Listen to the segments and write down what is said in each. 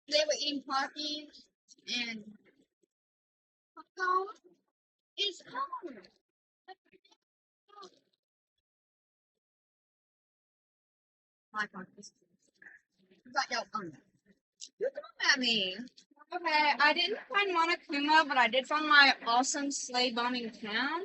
They were eating coffee and popcorn. It's home. I got this. I got your own. You come at me. Okay, I didn't find Monokuma, but I did find my awesome sleigh bombing town.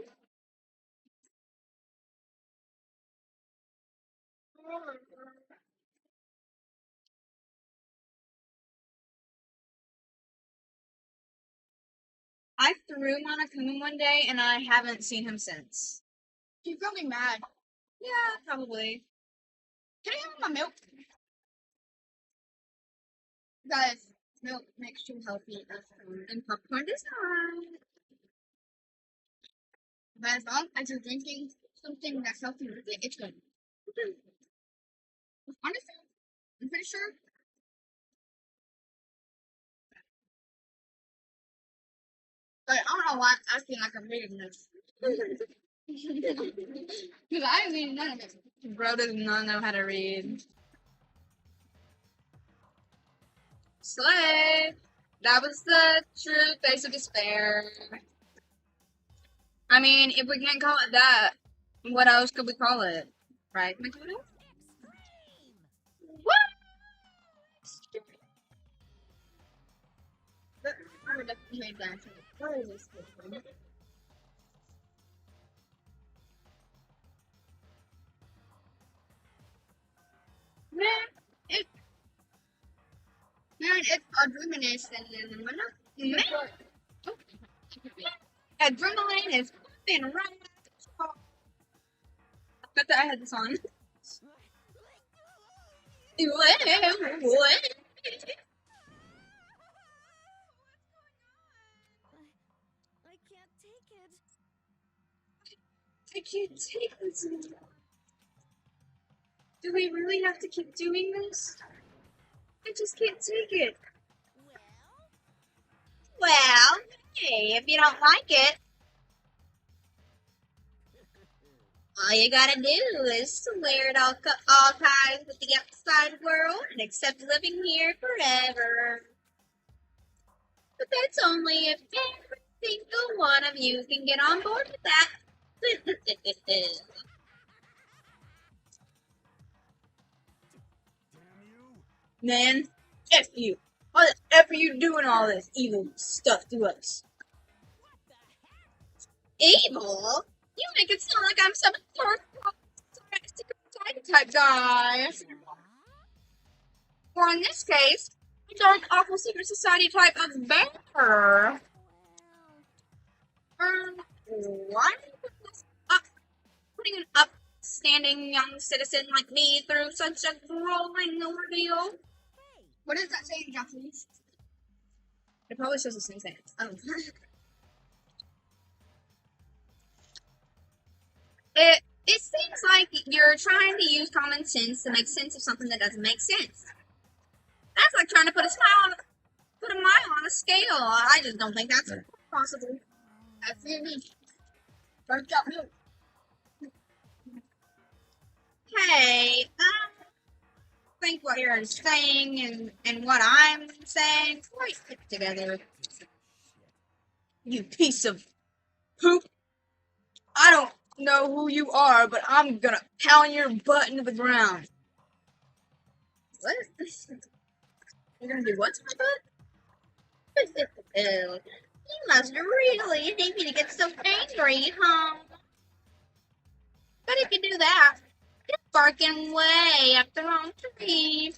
I threw Monokuma one day, and I haven't seen him since. He's probably mad. Yeah, probably. Can I have my milk? Guys, milk makes you healthy, and popcorn does not. But as long as you're drinking something that's healthy with it, it's good. Honestly, I'm pretty sure. But I don't know why I'm acting like I'm reading this. Because I ain't reading none of it. Bro does not know how to read. Slay! That was the true face of despair. I mean, if we can't call it that, what else could we call it? Right, Makoto? What? I would definitely made that. What is this? Man, it, man, it's adrenaline. Man, adrenaline is pumping right at the top. I bet that I had this on. What? I can't take it. I can't take this anymore. Do we really have to keep doing this? I just can't take it. Well, hey, if you don't like it, all you gotta do is swear it all ties with the outside world and accept living here forever. But that's only if every single one of you can get on board with that. Man, F you. Why the F are you doing all this evil stuff to us? Evil? You make it sound like I'm some sort of type guy. Or in this case, a dark, awful secret society type of bear. Why putting an upstanding young citizen like me through such a grueling ordeal? What does that say in Japanese? It probably says the same thing. Oh. It seems like you're trying to use common sense to make sense of something that doesn't make sense. That's like trying to put a mile on a scale. I just don't think that's possible. That's me. Burnt up milk. Hey, I think what you're saying and what I'm saying quite fit together. You piece of poop. I don't know who you are, but I'm gonna pound your butt into the ground. What? You're gonna do what to my butt? You must really think me to get so angry, huh? But if you do that, you're barking way up the wrong tree.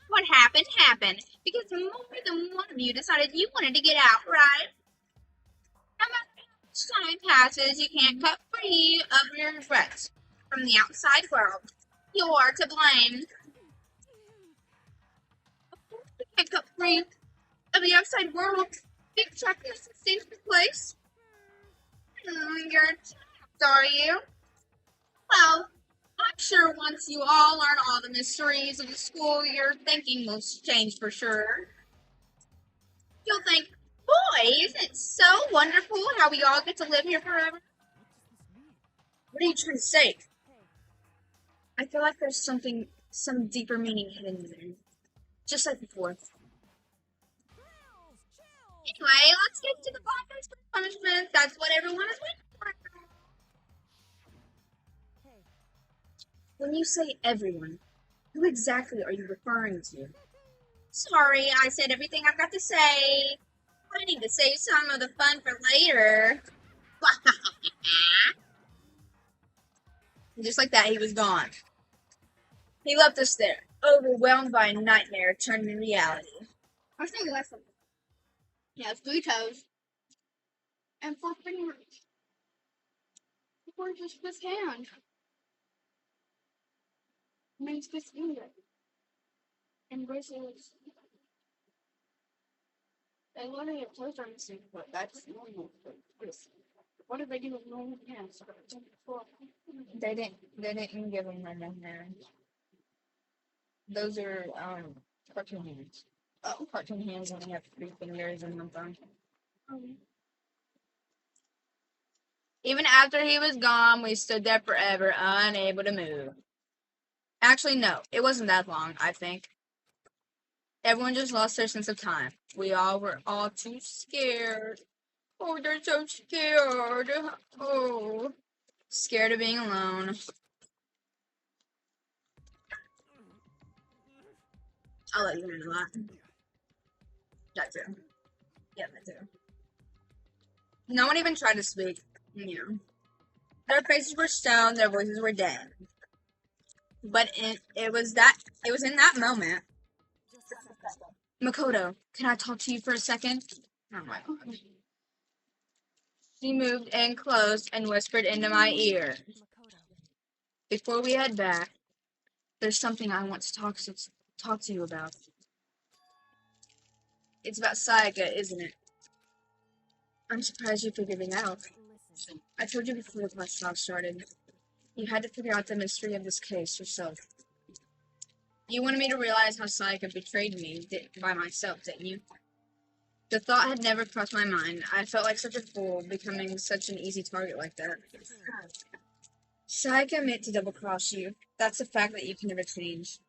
What happened, happened. Because more than one of you decided you wanted to get out, right? No matter how much time passes, you can't cut free of your regrets from the outside world. You're to blame. You can't cut free of the outside world. Big checklist seems to place. You're trapped, are you? Well, I'm sure once you all learn all the mysteries of the school, your thinking will change for sure. You'll think, boy, isn't it so wonderful how we all get to live here forever? What are you trying to say? I feel like there's some deeper meaning hidden there. Just like before. Grills, chill. Anyway, let's get to the punishment. That's what everyone is waiting for. Hey, When you say everyone, who exactly are you referring to? Sorry, I said everything I've got to say. I need to save some of the fun for later. Just like that, he was gone. He left us there, overwhelmed by a nightmare turned into reality. I think that's something. He has 3 toes and 4 fingers. Or just his hand. Means his finger. And bracelets. They literally have toes are missing, but that's normal. What did they do with normal hands? They didn't give him enough hands. Those are cartoon hands. Oh, cartoon hands only have 3 fingers and one thumb. Even after he was gone, we stood there forever, unable to move. Actually, no, it wasn't that long, I think. Everyone just lost their sense of time. We all were all too scared. Oh, they're so scared. Oh, scared of being alone. I'll let you handle that. That too. Yeah, that too. No one even tried to speak. Yeah. Their faces were stone, their voices were dead. But it was in that moment. just a second. Makoto, can I talk to you for a second? Oh my god. She moved in close and whispered into my ear. Makoto. Before we head back, there's something I want to talk to you about. It's about Sayaka, isn't it? I'm surprised you figured it out. Listen. I told you before the class talk started. You had to figure out the mystery of this case yourself. You wanted me to realize how Sayaka betrayed me by myself, didn't you? The thought had never crossed my mind. I felt like such a fool, becoming such an easy target like that. Sayaka meant to double-cross you. That's a fact that you can never change.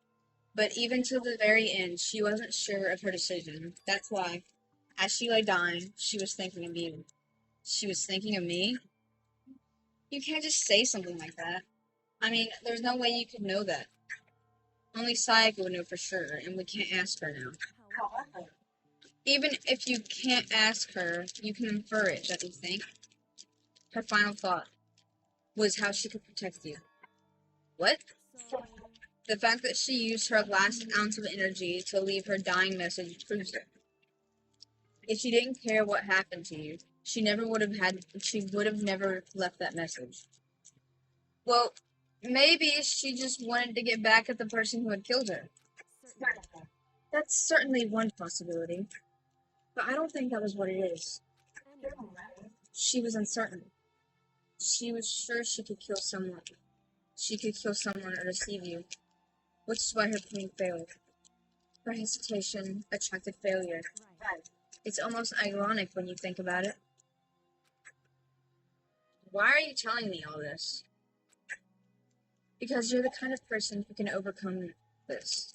But even till the very end, she wasn't sure of her decision. That's why, as she lay dying, she was thinking of you. She was thinking of me? You can't just say something like that. I mean, there's no way you could know that. Only Sayaka would know for sure, and we can't ask her now. However, Even if you can't ask her, you can infer it, don't you think? Her final thought was how she could protect you. What? so The fact that she used her last ounce of energy to leave her dying message proves it. If she didn't care what happened to you, she would have never left that message. Well, maybe she just wanted to get back at the person who had killed her. certainly. That's certainly one possibility. But I don't think that was what it is. Anyway, She was uncertain. She was sure she could kill someone. She could kill someone or deceive you. Which is why her plan failed. Her hesitation attracted failure. right. It's almost ironic when you think about it. Why are you telling me all this? Because you're the kind of person who can overcome this.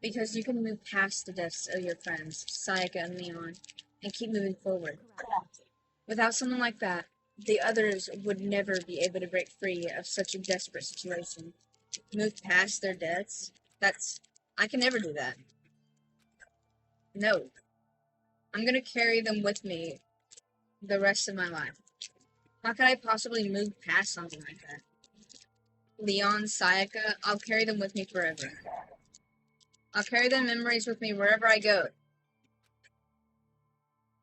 Because you can move past the deaths of your friends, Sayaka and Leon, and keep moving forward. Correct. Without someone like that, the others would never be able to break free of such a desperate situation. Move past their deaths? I can never do that. No. I'm gonna carry them with me the rest of my life. How could I possibly move past something like that? Leon, Sayaka, I'll carry them with me forever. I'll carry their memories with me wherever I go.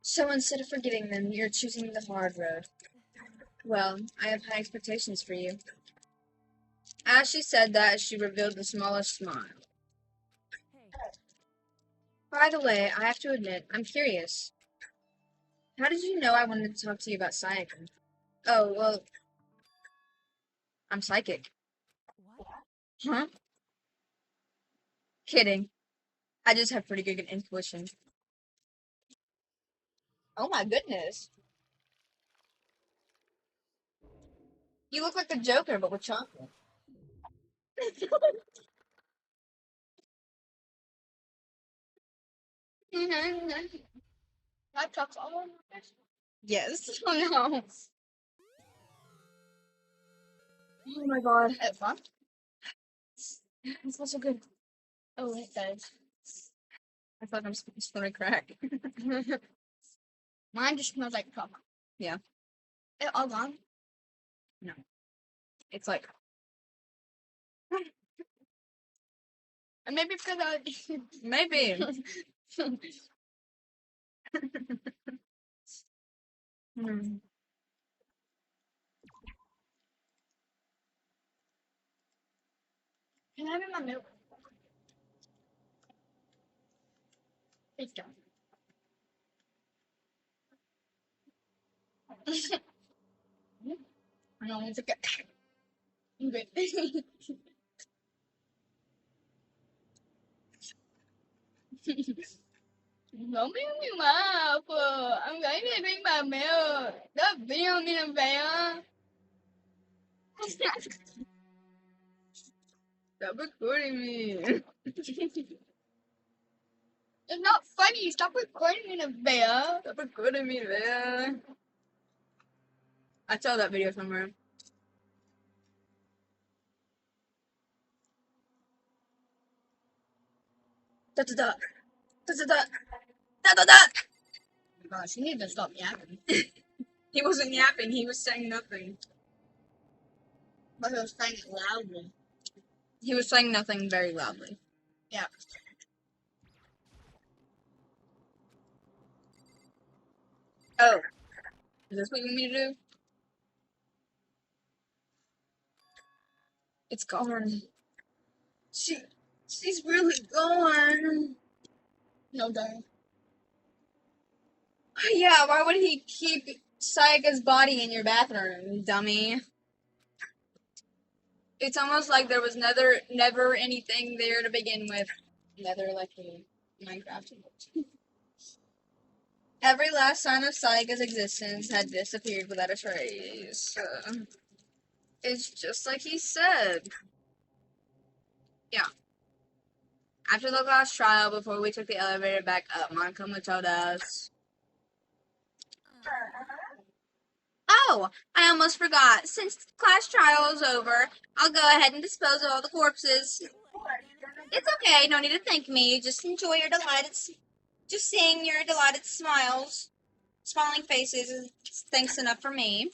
So instead of forgetting them, you're choosing the hard road. Well, I have high expectations for you. As she said that, she revealed the smallest smile. Hey, By the way, I have to admit, I'm curious. How did you know I wanted to talk to you about Sayaka? Oh, well, I'm psychic. what? Huh? Kidding. I just have pretty good intuition. Oh my goodness. You look like the Joker, but with chocolate. Laptop's all over this. Yes. Oh no. Oh my god. It's fun. It smells so good. Oh, it does. I thought I'm supposed to crack. Mine just smells like chocolate. Yeah. It all gone? No. It's like And maybe because I maybe. Hmm. Can I have my milk? It's done. No, it's okay. I'm good. Don't be me up. I'm going to drink my milk. Don't be on me, man. Stop recording me. It's not funny. Stop recording in a bear. Stop recording me, man. I saw that video somewhere. Da da da. Da da da. Da da da. Gosh, you need to stop yapping. He wasn't yapping, he was saying nothing. But he was saying it loudly. He was saying nothing very loudly. Yeah. Oh. Is this what you want me to do? It's gone. She's really gone. No, darling. Yeah, why would he keep Sayaka's body in your bathroom, dummy? It's almost like there was never anything there to begin with. Never like in Minecraft. Every last sign of Sayaka's existence had disappeared without a trace. It's just like he said. Yeah. After the last trial, before we took the elevator back up, Monkoma told us. Oh, I almost forgot. Since the class trial is over, I'll go ahead and dispose of all the corpses. It's okay, no need to thank me. Just enjoy your just seeing your delighted smiling faces is thanks enough for me.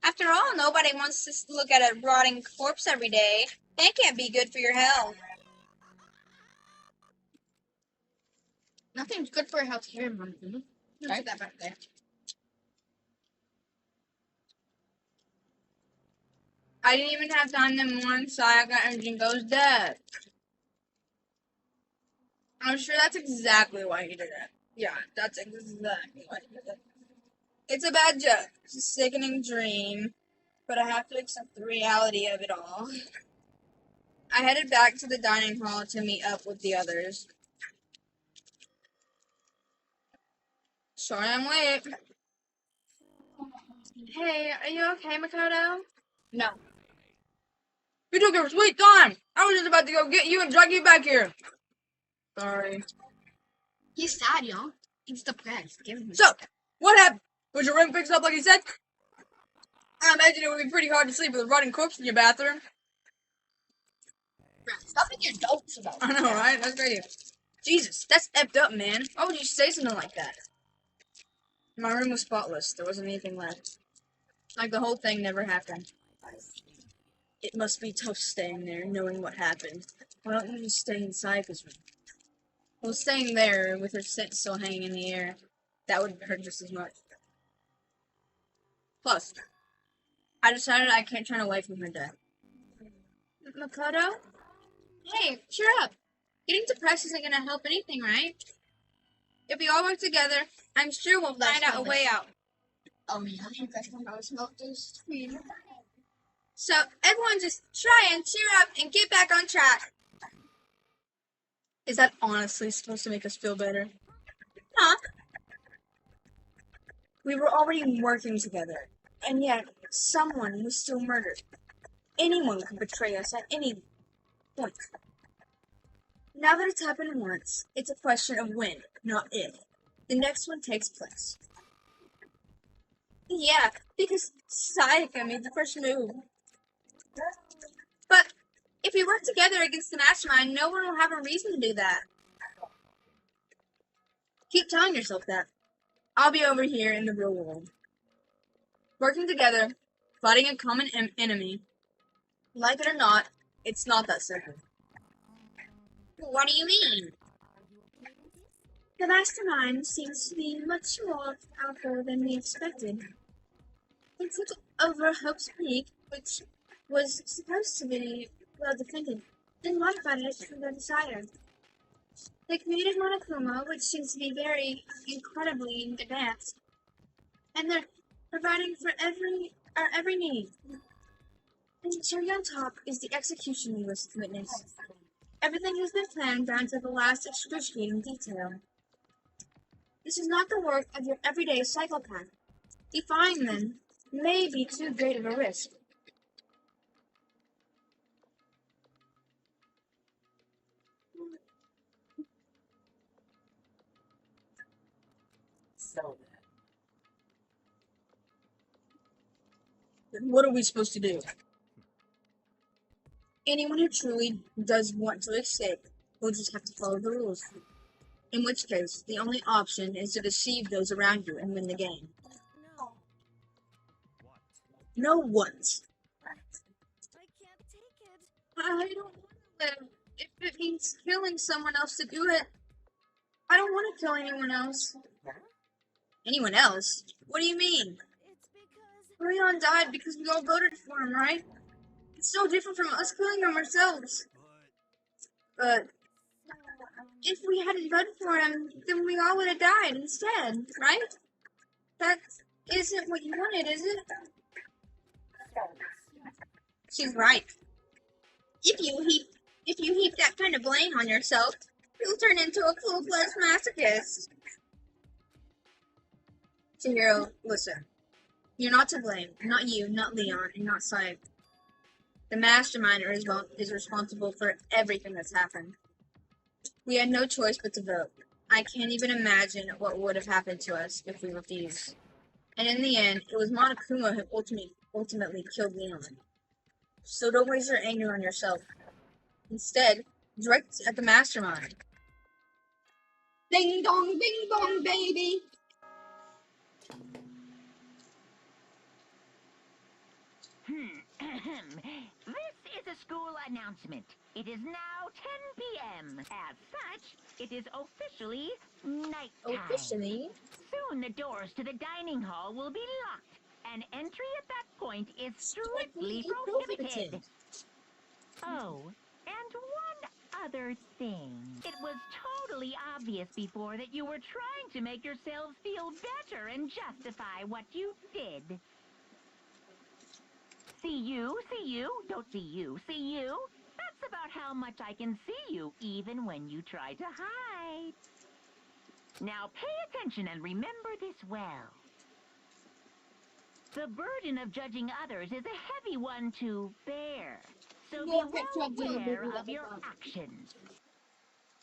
After all, nobody wants to look at a rotting corpse every day. That can't be good for your health. Nothing's good for your health here, Monkey. Right? That back there. I didn't even have time to mourn Sayaka and Jingo's death. I'm sure that's exactly why he did it. Yeah, that's exactly why he did it. It's a bad joke. It's a sickening dream. But I have to accept the reality of it all. I headed back to the dining hall to meet up with the others. Sorry I'm late. Hey, are you okay, Makoto? No. You took your sweet time! I was just about to go get you and drag you back here. Sorry. He's sad, y'all. He's depressed. Give him So, what happened? Was your room fixed up like you said? I imagine it would be pretty hard to sleep with a rotting corpse in your bathroom. Stop being adults about it. I know, right? That's great. Jesus, that's effed up, man. Why would you say something like that? My room was spotless. There wasn't anything left. Like the whole thing never happened. It must be tough staying there, knowing what happened. Why don't you just stay inside his room? Well, staying there with her scent still hanging in the air, that would hurt just as much. Plus, I decided I can't turn away from her death. Makoto? Hey, cheer up. Getting depressed isn't gonna help anything, right? If we all work together, I'm sure we'll find out a way out. Oh, yeah. I think that's when I smoked this. So, everyone just try and cheer up and get back on track. Is that honestly supposed to make us feel better? Huh? We were already working together, and yet someone was still murdered. Anyone could betray us at any point. Now that it's happened once, it's a question of when, not if, the next one takes place. Yeah, because Sayaka made the first move. But if we work together against the mastermind, no one will have a reason to do that. Keep telling yourself that. I'll be over here in the real world. Working together, fighting a common enemy. Like it or not, it's not that simple. What do you mean? The mastermind seems to be much more powerful than we expected. They took over Hope's Peak, which was supposed to be well defended, then modified it to their desire. They created Monokuma, which seems to be very incredibly advanced, and they're providing for our every need. And the cherry on top is the execution we witnessed. Everything has been planned down to the last excruciating detail. This is not the work of your everyday psychopath. Defying them may be too great of a risk. Then what are we supposed to do? Anyone who truly does want to escape will just have to follow the rules. In which case, the only option is to deceive those around you and win the game. No. No once. I can't take it. I don't want to live. If it means killing someone else to do it, I don't want to kill anyone else. Anyone else? What do you mean? It's because Leon died because we all voted for him, right? It's so different from us killing him ourselves. But if we hadn't voted for him, then we all would have died instead, right? That isn't what you wanted, is it? She's right. If you heap that kind of blame on yourself, you'll turn into a full-fledged masochist. Chihiro, listen. You're not to blame. Not you, not Leon, and not Sai. The mastermind is responsible for everything that's happened. We had no choice but to vote. I can't even imagine what would have happened to us if we refused. And in the end, it was Monokuma who ultimately killed Leon. So don't waste your anger on yourself. Instead, direct at the mastermind. Ding dong, baby! This is a school announcement. It is now 10 p.m. As such, it is officially nighttime. Officially? Soon the doors to the dining hall will be locked, and entry at that point is strictly prohibited. Oh, and one other thing. It was totally obvious before that you were trying to make yourselves feel better and justify what you did. See you, don't see you, see you. That's about how much I can see you, even when you try to hide. Now pay attention and remember this well. The burden of judging others is a heavy one to bear. So be well aware of your actions.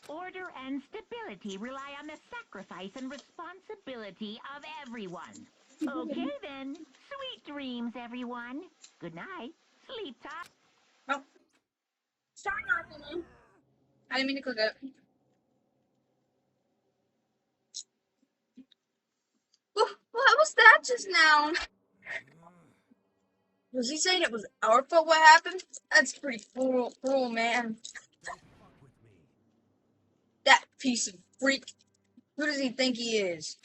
Order and stability rely on the sacrifice and responsibility of everyone. Okay then. Sweet dreams, everyone. Good night. Sleep tight. Oh. Sorry, Martin. I didn't mean to click it. What was that just now? Was he saying it was our fault what happened? That's pretty cruel, man. That piece of freak. Who does he think he is?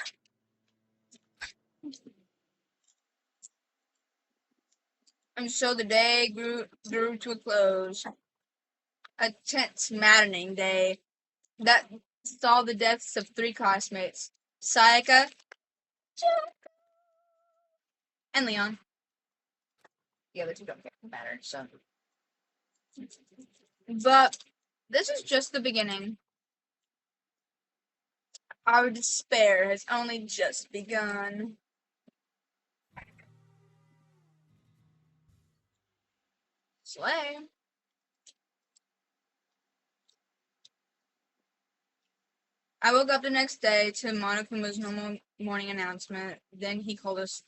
And so the day drew to a close. A tense, maddening day that saw the deaths of 3 classmates. Sayaka, Junko, and Leon. The other 2 don't matter, so. But this is just the beginning. Our despair has only just begun. Slay. I woke up the next day to Monokuma's normal morning announcement. Then he called us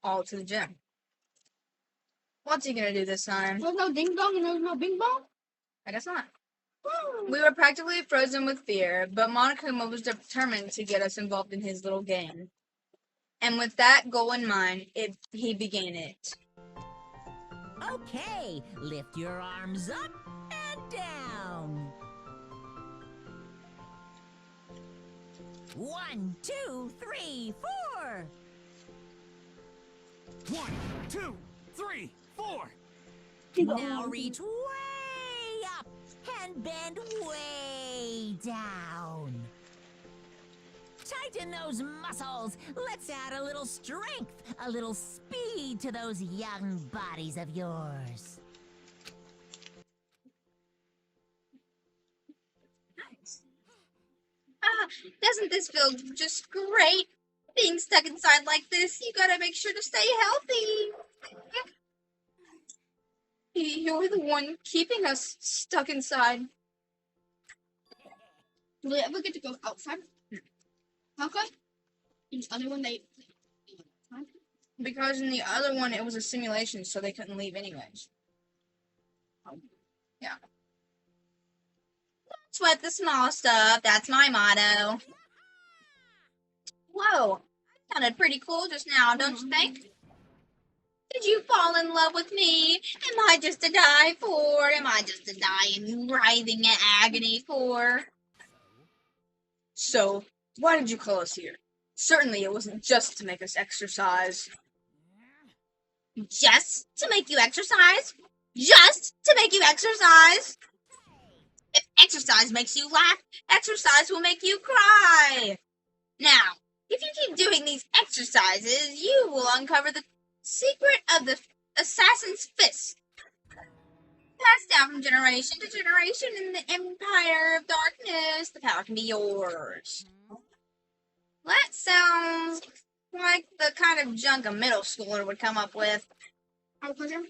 all to the gym. What's he gonna do this time? There's no ding dong and there's no bing bong? I guess not. We were practically frozen with fear, but Monokuma was determined to get us involved in his little game. And with that goal in mind, he began it. Okay, lift your arms up and down. 1, 2, 3, 4. 1, 2, 3, 4. Now reach way up and bend way down. Tighten those muscles. Let's add a little strength, a little speed to those young bodies of yours. Doesn't this feel just great? Being stuck inside like this, you gotta make sure to stay healthy. You're the one keeping us stuck inside. Do they ever get to go outside? How come? In the other one, they Because in the other one, it was a simulation, so they couldn't leave anyways. Yeah. Don't sweat the small stuff. That's my motto. Whoa. That sounded pretty cool just now, don't you think? Did you fall in love with me? Am I just to die for? Am I just to die in writhing agony for? So, why did you call us here? Certainly it wasn't just to make us exercise. Just to make you exercise? Just to make you exercise? If exercise makes you laugh, exercise will make you cry. Now, if you keep doing these exercises, you will uncover the secret of the assassin's fist. Passed down from generation to generation in the Empire of Darkness, the power can be yours. That sounds like the kind of junk a middle schooler would come up with. I have a question.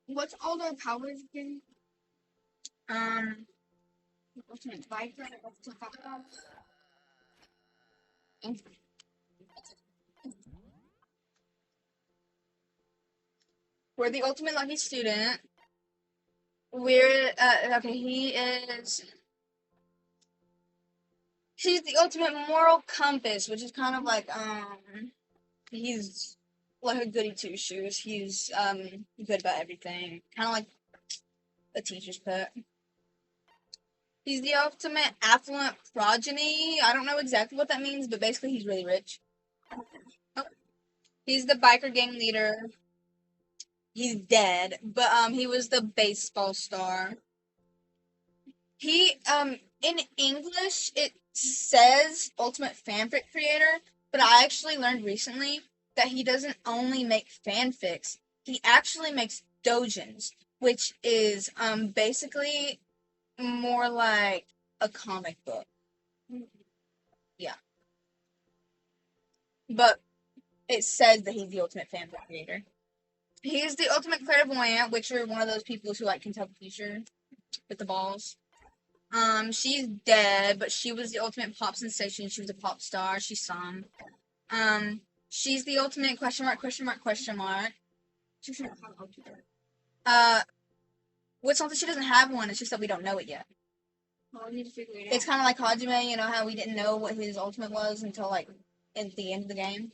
What's all their powers again? Ultimate Viper. We're the ultimate lucky student. We're, okay, he's the ultimate moral compass, which is kind of like, he's like a goody two-shoes. He's, good about everything. Kind of like a teacher's pet. He's the ultimate affluent progeny. I don't know exactly what that means, but basically he's really rich. Oh. He's the biker gang leader. He's dead, but he was the baseball star. He in English it says ultimate fanfic creator, but I actually learned recently that he doesn't only make fanfics. He actually makes doujins, which is basically more like a comic book. Yeah. But it says that he's the ultimate fanfic creator. He's the ultimate clairvoyant, which are one of those people who like can tell the future with the balls. She's dead, but she was the ultimate pop sensation. She was a pop star. She's some. She's the ultimate question mark, question mark, question mark. What's something she doesn't have one, it's just that we don't know it yet. Well, we need to figure it out. It's kind of like Hajime, you know how we didn't know what his ultimate was until like at the end of the game?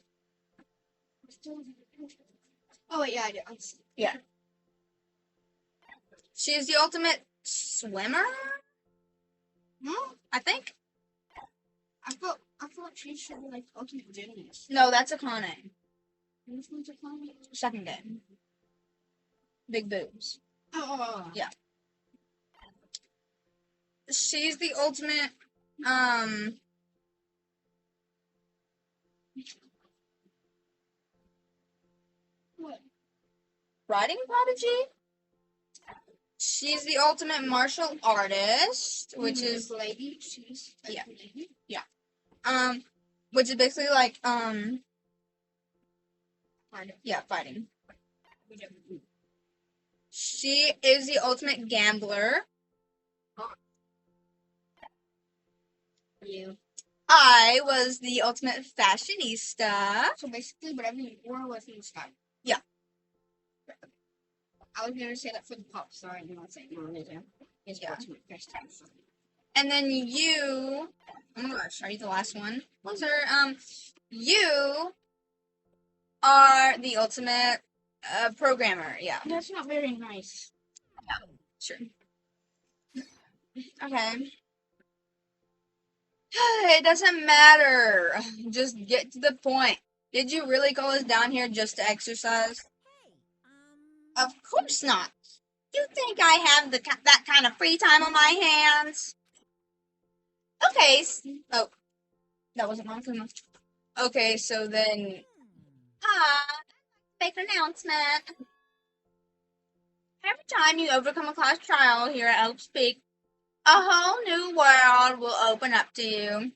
Oh, wait, yeah, I do. Yeah. She is the ultimate swimmer? No? I think. I thought she should be like ultimate gymnast. No, that's Akane. Which one's a clown? Second game. Big boobs. Oh. Yeah. She's the ultimate, What? writing prodigy? She's the ultimate martial artist, which is, lady. She's a Yeah. lady. which is basically like, Fighter. yeah, fighting. She is the ultimate gambler. You. I was the ultimate fashionista. So basically, whatever you wore was in style. Yeah. I was gonna say that for the pop star, and not saying no, it's Yeah. ultimate fashion. And then you. Oh my gosh, are you the last one? Was there? You are the ultimate programmer. Yeah. That's not very nice. Sure. Okay. It doesn't matter. Just get to the point. Did you really call us down here just to exercise? Hey, Of course not. You think I have that kind of free time on my hands? Okay. Oh, that wasn't wrong for much. Okay, so then, make an announcement. Every time you overcome a class trial here at Elk Peak, a whole new world will open up to you.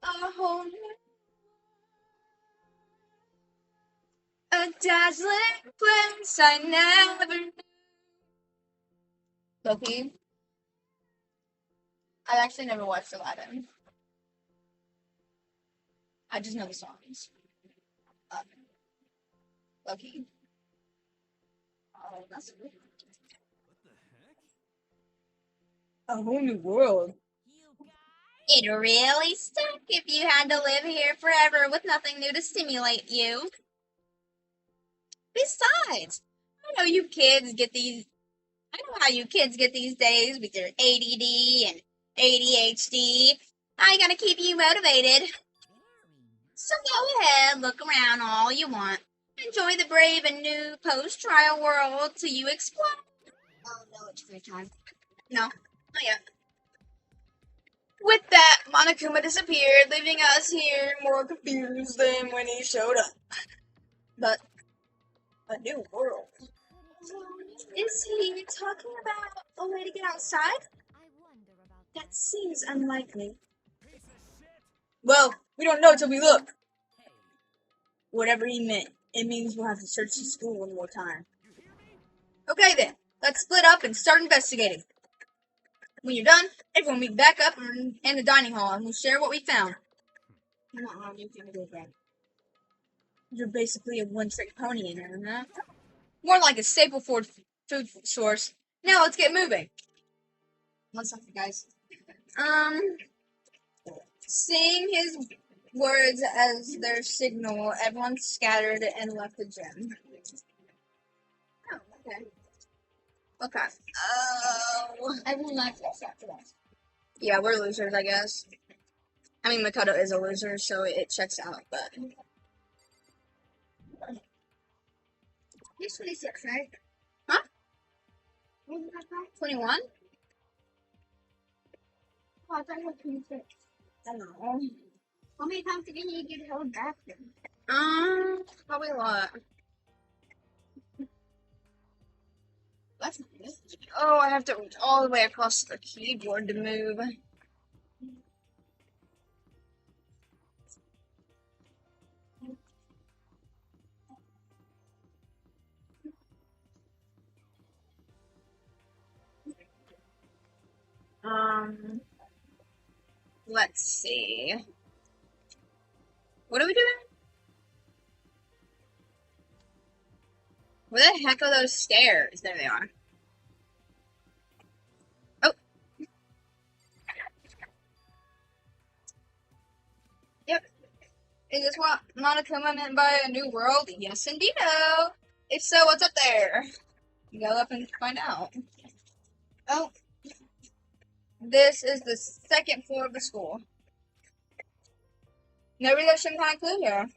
A whole new, a dazzling place I never knew. Loki, I actually never watched Aladdin. I just know the songs. Loki. Oh, that's good. A whole new world. you guys. It really stuck if you had to live here forever with nothing new to stimulate you. Besides, I know you kids get these. I know how you kids get these days with your ADD and ADHD. I gotta keep you motivated. So go ahead, look around all you want. Enjoy the brave and new post-trial world till you explore. Oh no, it's free time. No, not yet. With that, Monokuma disappeared, leaving us here more confused than when he showed up. But a new world. Is he talking about a way to get outside? I wonder about That seems unlikely. Piece of shit. Well, we don't know till we look. Whatever he meant, it means we'll have to search the school one more time. You hear me? Okay then, let's split up and start investigating. When you're done, everyone meet back up in the dining hall and we'll share what we found. I'm not wrong, you can do that. You're basically a one-trick pony in here, huh? More like a staple food source. Now let's get moving. 1 second, guys. Seeing his words as their signal, everyone scattered and left the gym. Oh, okay. Okay. Oh. Everyone left us after that. Yeah, we're losers, I guess. I mean, Makoto is a loser, so it checks out, but... He's 26, right? Huh? When did that come? 21? Oh, I thought you were 26. I don't know. How many times did you get held back then? Probably a lot. That's not good. Oh, I have to reach all the way across the keyboard to move. Let's see. What are we doing? Where the heck are those stairs? There they are. Oh. Yep. Is this what Monokuma meant by a new world? Yes, indeedo. If so, what's up there? Go up and find out. Oh. This is the second floor of the school. Maybe there's some kind of clue here.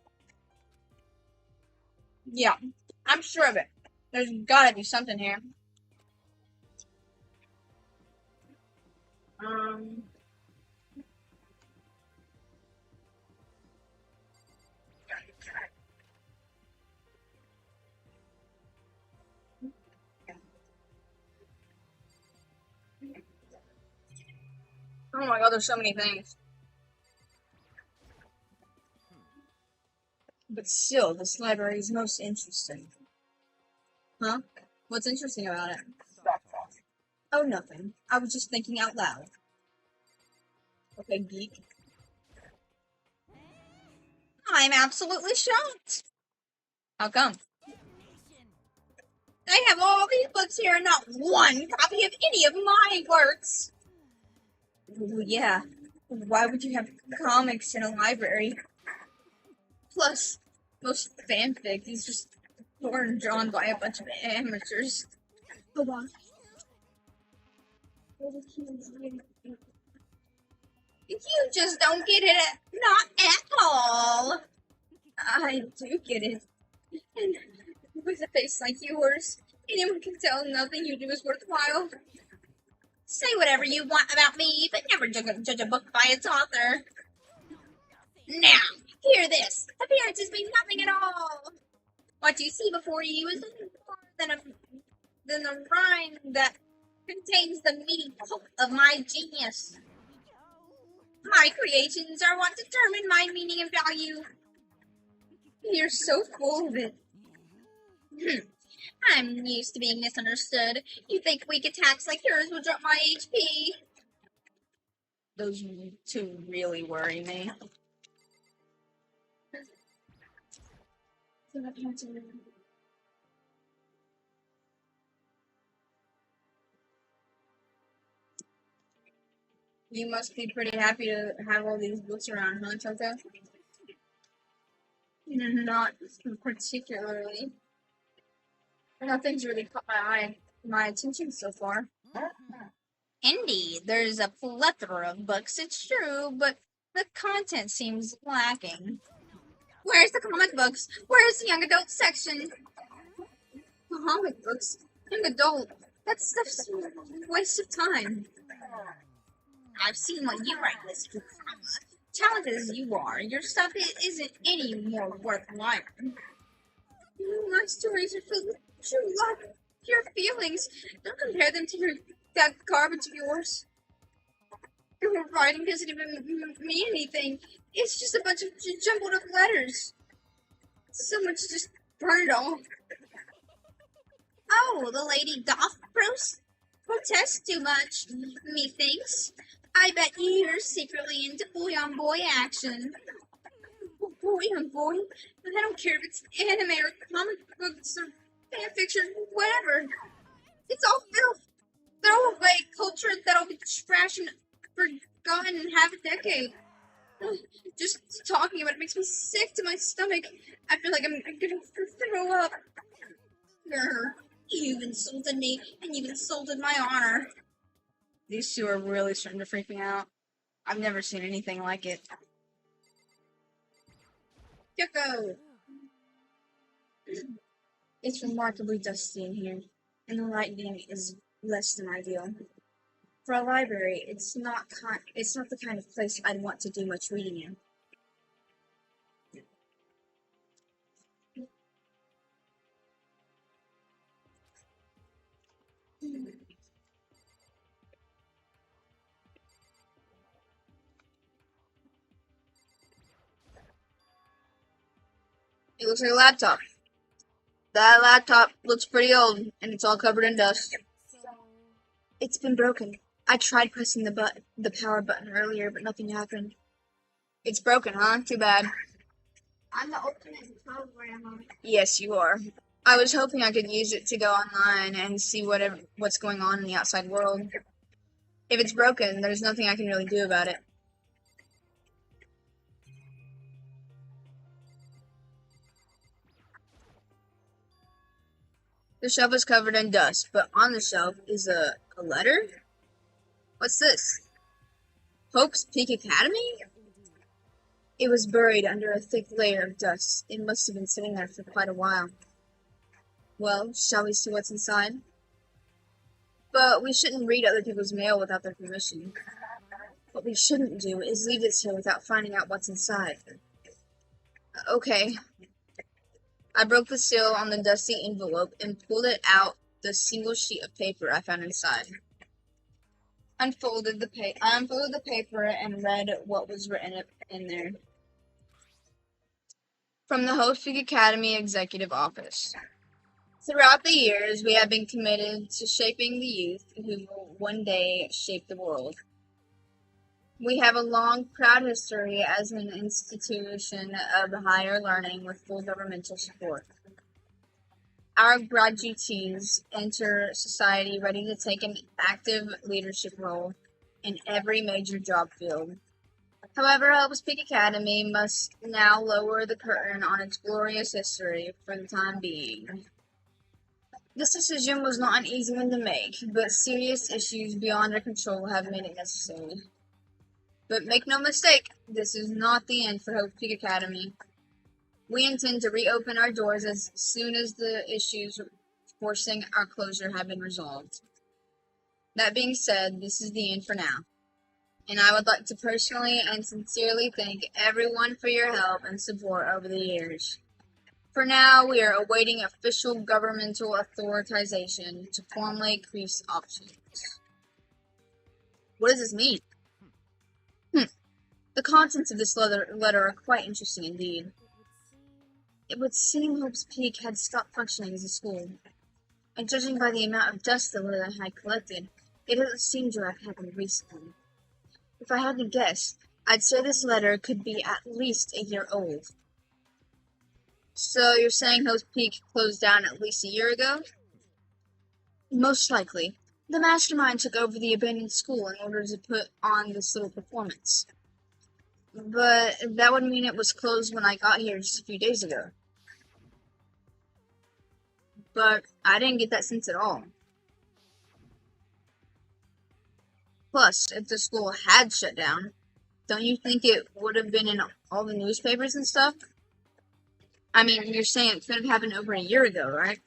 Yeah, I'm sure of it. There's gotta be something here. Oh my god, there's so many things. But still, this library is most interesting. Huh? What's interesting about it? Oh, nothing. I was just thinking out loud. Okay, geek. I'm absolutely shocked. How come? I have all these books here and not one copy of any of my works. Ooh, yeah. Why would you have comics in a library? Plus, most fanfic is just torn and drawn by a bunch of amateurs. Hold on. You just don't get it. Not at all. I do get it. And with a face like yours, anyone can tell nothing you do is worthwhile. Say whatever you want about me, but never judge a book by its author. Now, hear this. Appearances mean nothing at all. What you see before you is nothing more than a rhyme that contains the meaty pulp of my genius. My creations are what determine my meaning and value. You're so full of it. I'm used to being misunderstood. You think weak attacks like yours will drop my HP? Those two really worry me. You must be pretty happy to have all these books around, huh, Choco? Not particularly. Nothing's really caught my attention so far. Indeed, there's a plethora of books, it's true, but the content seems lacking. Where's the comic books? Where's the young adult section? Comic books? Young adult? That stuff's a waste of time. I've seen what you write, Mr. Krama. Talented as you are, your stuff isn't any more worthwhile. My stories are filled with true love, pure feelings. Don't compare them to that garbage of yours. Your writing doesn't even mean anything. It's just a bunch of jumbled up letters. Someone should just burn it all. Oh, the lady doth protest too much, methinks. I bet you're secretly into boy-on-boy action. Boy-on-boy? I don't care if it's anime or comic books or fanfiction, whatever. It's all filth. Throw away culture that'll be trashed and forgotten in half a decade. Just talking about it makes me sick to my stomach. I feel like I'm gonna throw up. You've insulted me, and you've insulted my honor. These two are really starting to freak me out. I've never seen anything like it. Yucko! It's remarkably dusty in here, and the lighting is less than ideal. For a library, it's not the kind of place I'd want to do much reading in. It looks like a laptop. That laptop looks pretty old, and it's all covered in dust. It's been broken. I tried pressing the power button earlier, but nothing happened. It's broken, huh? Too bad. I'm the ultimate programmer. Yes, you are. I was hoping I could use it to go online and see what's going on in the outside world. If it's broken, there's nothing I can really do about it. The shelf is covered in dust, but on the shelf is a letter? What's this? Hope's Peak Academy? It was buried under a thick layer of dust. It must have been sitting there for quite a while. Well, shall we see what's inside? But we shouldn't read other people's mail without their permission. What we shouldn't do is leave this here without finding out what's inside. Okay. I broke the seal on the dusty envelope and pulled it out the single sheet of paper I found inside. I unfolded the paper and read what was written in there. From the Hope Peak Academy Executive Office. Throughout the years, we have been committed to shaping the youth who will one day shape the world. We have a long, proud history as an institution of higher learning with full governmental support. Our graduates enter society ready to take an active leadership role in every major job field. However, Hope's Peak Academy must now lower the curtain on its glorious history for the time being. This decision was not an easy one to make, but serious issues beyond our control have made it necessary. But make no mistake, this is not the end for Hope Peak Academy. We intend to reopen our doors as soon as the issues forcing our closure have been resolved. That being said, this is the end for now. And I would like to personally and sincerely thank everyone for your help and support over the years. For now, we are awaiting official governmental authorization to formally increase options. What does this mean? The contents of this letter are quite interesting indeed. It would seem Hope's Peak had stopped functioning as a school, and judging by the amount of dust the letter had collected, it doesn't seem to have happened recently. If I had to guess, I'd say this letter could be at least a year old. So you're saying Hope's Peak closed down at least a year ago? Most likely. The mastermind took over the abandoned school in order to put on this little performance. But that would mean it was closed when I got here just a few days ago. But I didn't get that sense at all. Plus, if the school had shut down, don't you think it would have been in all the newspapers and stuff? I mean, you're saying it could have happened over a year ago, right?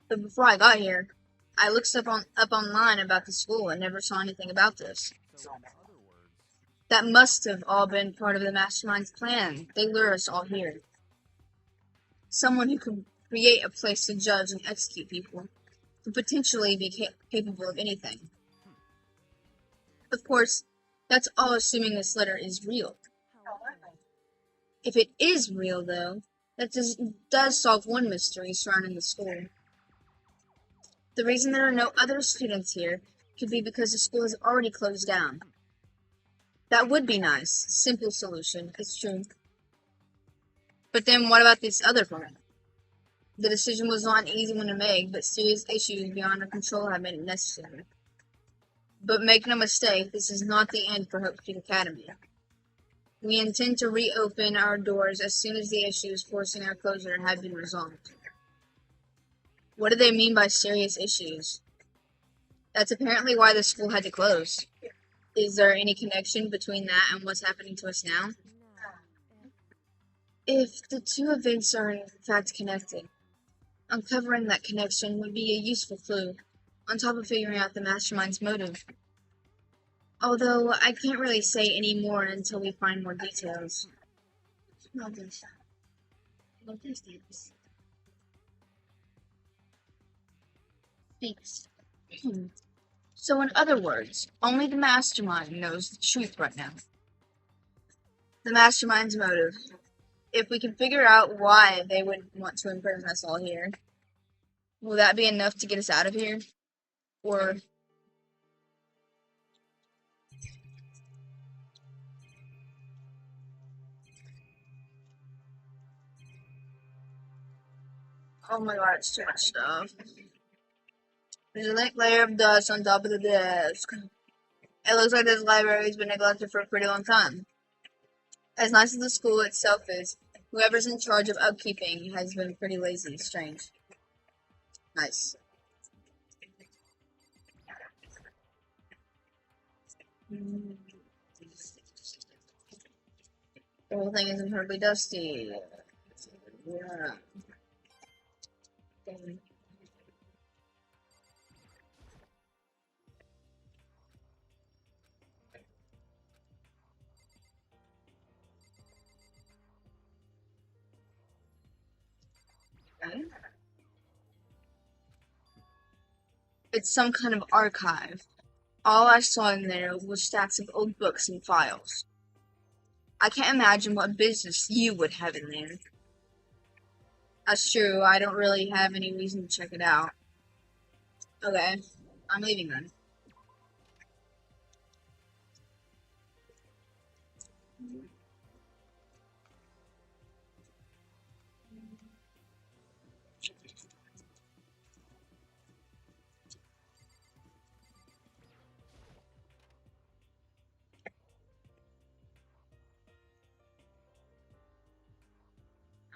But before I got here, I looked up online about the school and never saw anything about this. That must have all been part of the mastermind's plan. They lure us all here. Someone who could create a place to judge and execute people, could potentially be capable of anything. Of course, that's all assuming this letter is real. If it is real, though, that does solve one mystery surrounding the school. The reason there are no other students here could be because the school has already closed down. That would be nice. Simple solution, it's true. But then what about this other part? The decision was not an easy one to make, but serious issues beyond our control have made it necessary. But make no mistake, this is not the end for Hope Peak Academy. We intend to reopen our doors as soon as the issues forcing our closure have been resolved. What do they mean by serious issues? That's apparently why the school had to close. Is there any connection between that and what's happening to us now? If the two events are in fact connected, uncovering that connection would be a useful clue, on top of figuring out the mastermind's motive. Although I can't really say any more until we find more details. Thanks. So in other words, only the mastermind knows the truth right now. The mastermind's motive. If we can figure out why they would want to imprison us all here, will that be enough to get us out of here? Or... oh my god, it's too much stuff. There's a thick layer of dust on top of the desk. It looks like this library has been neglected for a pretty long time. As nice as the school itself is, whoever's in charge of upkeeping has been pretty lazy. Strange. Nice. The whole thing is incredibly dusty. Yeah. Okay. It's some kind of archive. All I saw in there was stacks of old books and files. I can't imagine what business you would have in there. That's true, I don't really have any reason to check it out. Okay, I'm leaving then.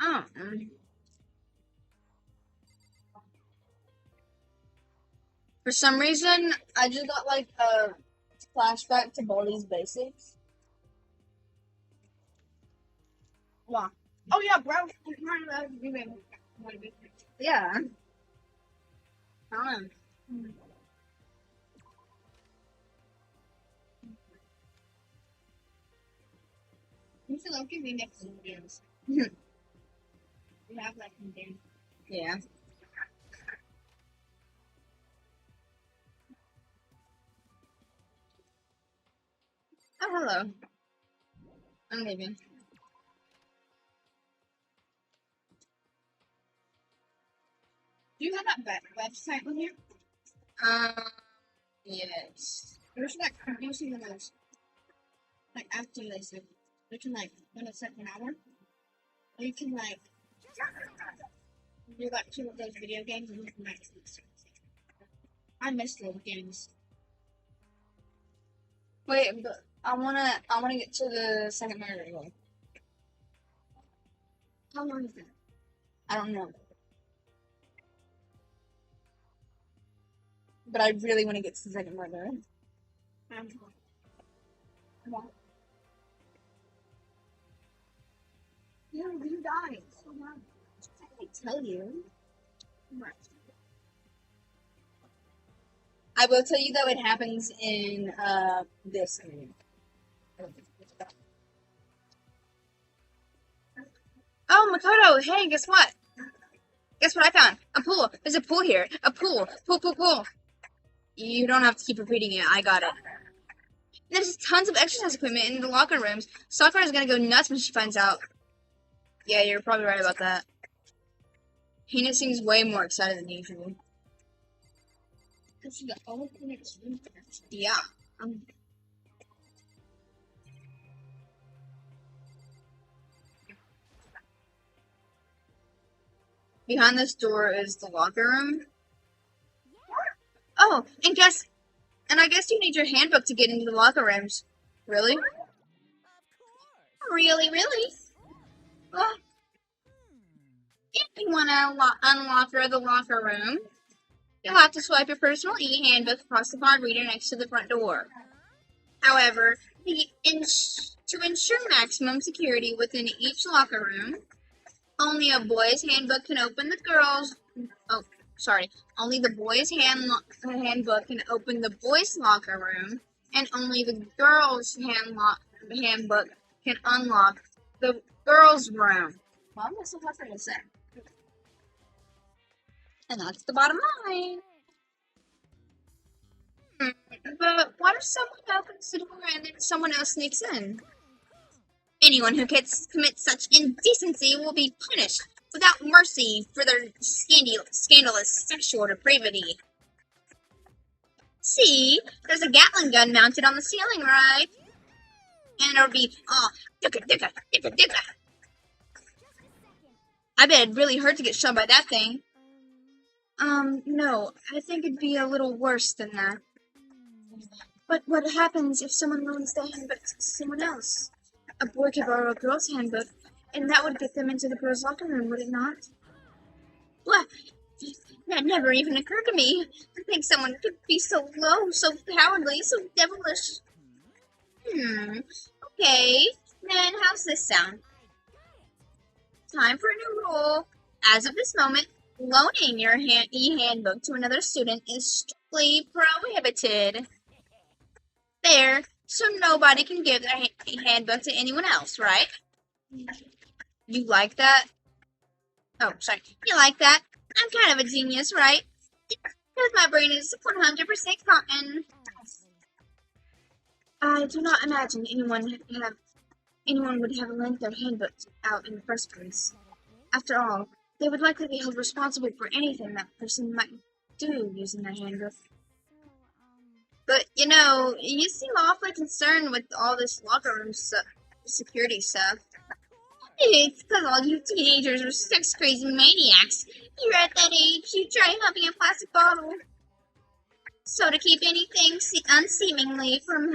Oh. For some reason, I just got like a flashback to Baldi's Basics. Wow. Oh yeah, bro. Yeah. I don't know. You should look at me next to the games. We have like some games. Yeah. Oh, hello. I'm leaving. Do you have that website on here? Yes. There's like producing the most. Like after this, you can like when it's like an hour, or you can like do like two of those video games and you can like. I miss those games. Wait, but I wanna get to the second murder one. How long is that? I don't know. But I really want to get to the second murder. Yeah, you died. So much. I tell you. I will tell you though it happens in this game. Oh, Makoto, hey, guess what? Guess what I found? A pool. There's a pool here. A pool. Pool. You don't have to keep repeating it. I got it. There's tons of exercise equipment in the locker rooms. Sakura is gonna go nuts when she finds out. Yeah, you're probably right about that. Hina seems way more excited than usual. Because she got all the next week. Yeah. Behind this door is the locker room. Oh, and I guess you need your handbook to get into the locker rooms. Really? Really? Well, if you want to unlock the locker room, you'll have to swipe your personal e-handbook across the card reader next to the front door. However, to ensure maximum security within each locker room, only a boy's handbook can open the girls'... Oh, sorry. Only the boys' handbook can open the boys' locker room, and only the girls' handbook can unlock the girls' room. Well, that's so hard for me to say. And that's the bottom line. But what if someone opens the door and then someone else sneaks in? Anyone who commits such indecency will be punished without mercy for their scandalous sexual depravity. See, there's a Gatling gun mounted on the ceiling, right? And it'll be, dicka. I bet it'd really hurt to get shot by that thing. No, I think it'd be a little worse than that. But what happens if someone loans their handbook to someone else? A boy could borrow a girl's handbook, and that would get them into the girls' locker room, would it not? Well, that never even occurred to me. To think someone could be so low, so cowardly, so devilish. Okay, then how's this sound? Time for a new rule. As of this moment, loaning your e-handbook to another student is strictly prohibited. There, so nobody can give their handbook to anyone else, right? You like that? Oh, sorry. You like that? I'm kind of a genius, right? Because my brain is 100% cotton. I do not imagine anyone would have lent their handbook out in the first place. After all, they would likely be held responsible for anything that person might do using their handbook. But, you seem awfully concerned with all this locker room stuff. security stuff. It's because all you teenagers are sex crazy maniacs. You're at that age, you try humping a plastic bottle. So to keep anything unseemingly from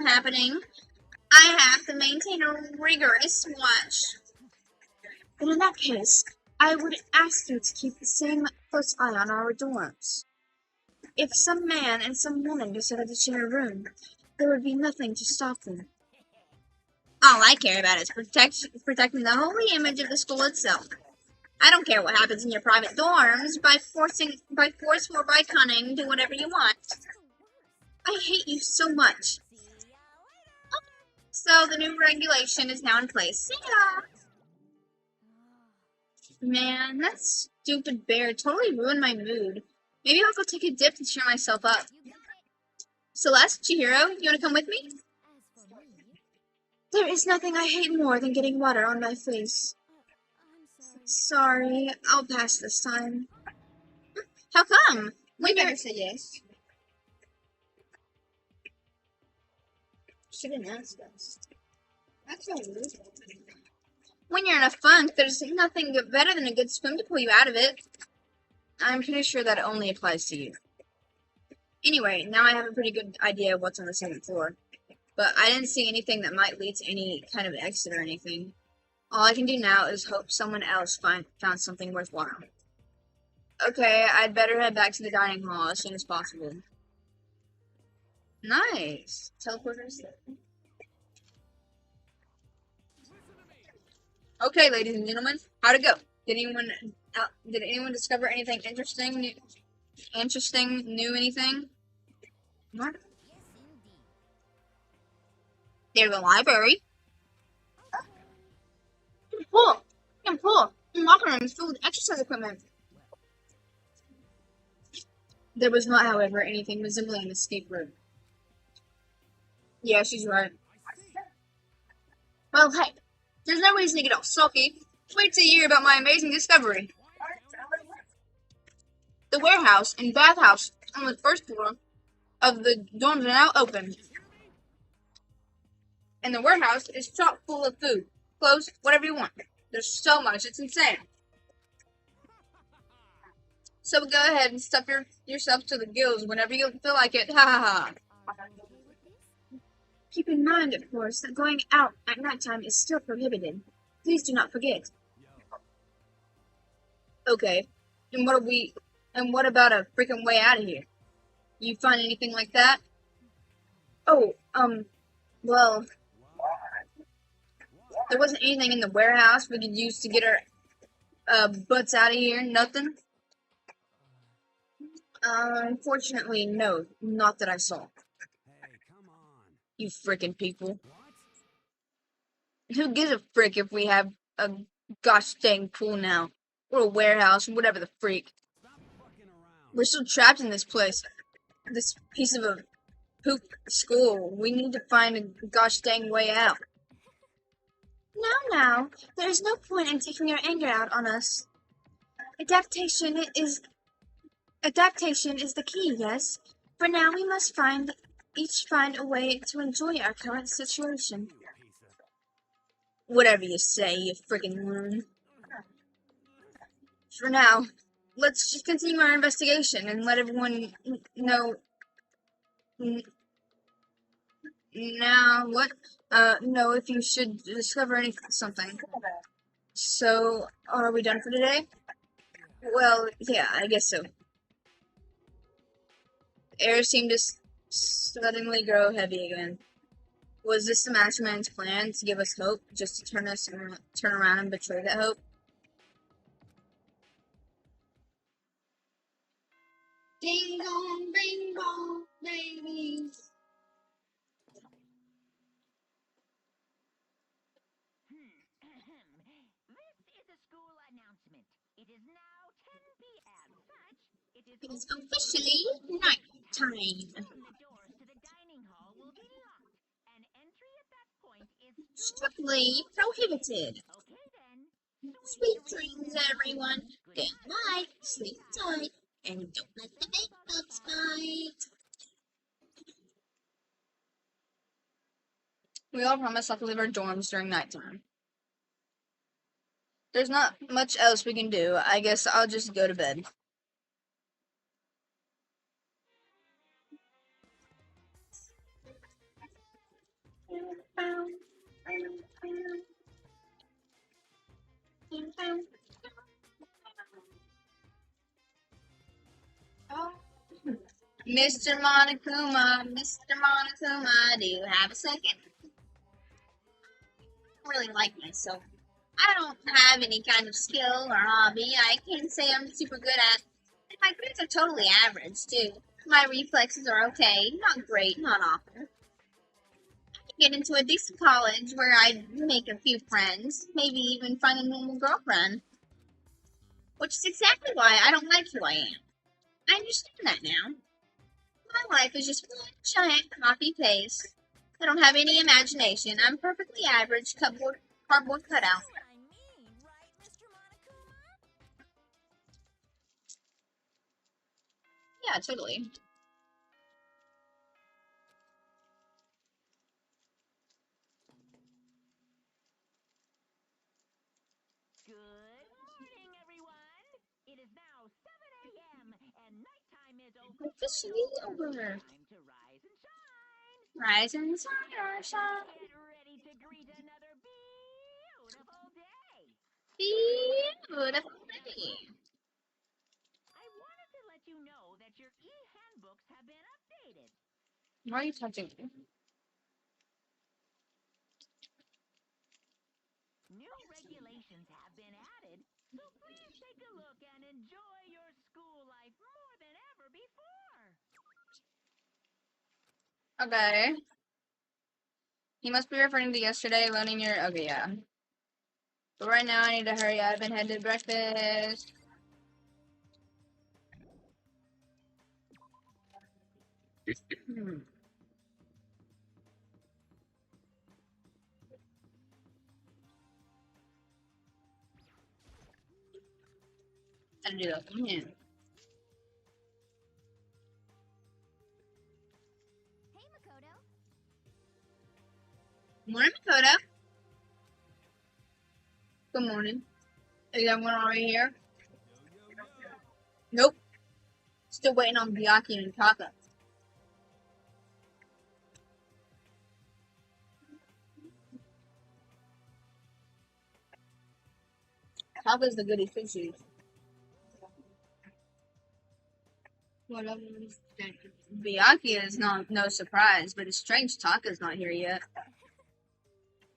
happening, I have to maintain a rigorous watch. But in that case, I would ask you to keep the same close eye on our dorms. If some man and some woman decided to share a room, there would be nothing to stop them. All I care about is protecting the holy image of the school itself. I don't care what happens in your private dorms. By force or by cunning, do whatever you want. I hate you so much. So the new regulation is now in place. See ya! Man, that stupid bear totally ruined my mood. Maybe I'll go take a dip to cheer myself up. Celeste, Chihiro, you wanna come with me? There is nothing I hate more than getting water on my face. Sorry, I'll pass this time. How come? We better say yes. She didn't ask us. That's so rude. When you're in a funk, there's nothing better than a good swim to pull you out of it. I'm pretty sure that only applies to you. Anyway, now I have a pretty good idea of what's on the second floor. But I didn't see anything that might lead to any kind of exit or anything. All I can do now is hope someone else found something worthwhile. Okay, I'd better head back to the dining hall as soon as possible. Nice. Teleporters. Okay, ladies and gentlemen, how'd it go? Did anyone discover anything interesting? New anything? What? There's a library. Pool. The locker room is filled with exercise equipment. There was not, however, anything resembling an escape room. Yeah, she's right. Well, hey, there's no reason to get all sulky. Wait till you hear about my amazing discovery. The warehouse and bathhouse on the first floor of the dorms are now open. And the warehouse is chock full of food, clothes, whatever you want. There's so much, it's insane. So go ahead and stuff yourself to the gills whenever you feel like it. Ha ha ha. Keep in mind, of course, that going out at nighttime is still prohibited. Please do not forget. Okay. And what about a freaking way out of here? You find anything like that? Oh, well, there wasn't anything in the warehouse we could use to get our butts out of here. Nothing? Unfortunately, no. Not that I saw. Hey, come on. You frickin' people. What? Who gives a frick if we have a gosh dang pool now? Or a warehouse, whatever the freak. Stop fucking around. We're still trapped in this place. This piece of a poop school. We need to find a gosh dang way out. Now, there's no point in taking your anger out on us. Adaptation is the key, yes. For now, we must each find a way to enjoy our current situation. Whatever you say, you friggin' loon. For now, let's just continue our investigation and let everyone know. Now, what? Know if you should discover something. So, are we done for today? Well, yeah, I guess so. The air seemed to suddenly grow heavy again. Was this the Mastermind's plan to give us hope, just to turn around and betray that hope? Ding dong, bing bong, babies. This is a school announcement. It is now 10 p.m. Such, it is It's officially night time. the doors to the dining hall will be locked, and entry at that point is Strictly prohibited. okay then. Sweet dreams, everyone. Good night. Sleep tight. And don't let the bed bugs bite. We all promised not to leave our dorms during nighttime. There's not much else we can do. I guess I'll just go to bed. Oh, Mr. Monokuma, do you have a second? I really like myself. I don't have any kind of skill or hobby I can say I'm super good at. And my grades are totally average, too. My reflexes are okay, not great, not awful. I can get into a decent college where I'd make a few friends, maybe even find a normal girlfriend. Which is exactly why I don't like who I am. I understand that now. My life is just one giant copy paste. I don't have any imagination. I'm perfectly average cardboard cutout. I mean, right, Mr. Monokuma? Yeah, totally. Good morning, everyone. It is now 7 a.m. and nighttime is over. Officially over. Time to rise and shine. Rise and shine. Get ready to greet another beautiful day. Beautiful day. I wanted to let you know that your e-handbooks have been updated. Why are you touching me? New regulations have been added, so please take a look and enjoy your school life more than ever before. Okay. He must be referring to yesterday loaning your... Okay, yeah. But right now, I need to hurry up and head to breakfast. Gotta do that. Yeah. Hey, Makoto. Morning, Makoto. Good morning. Is everyone already here? Nope. Still waiting on Byakuya and Taka. Taka's the goody two shoes. whatever. Byakuya is no surprise, but it's strange Taka's not here yet.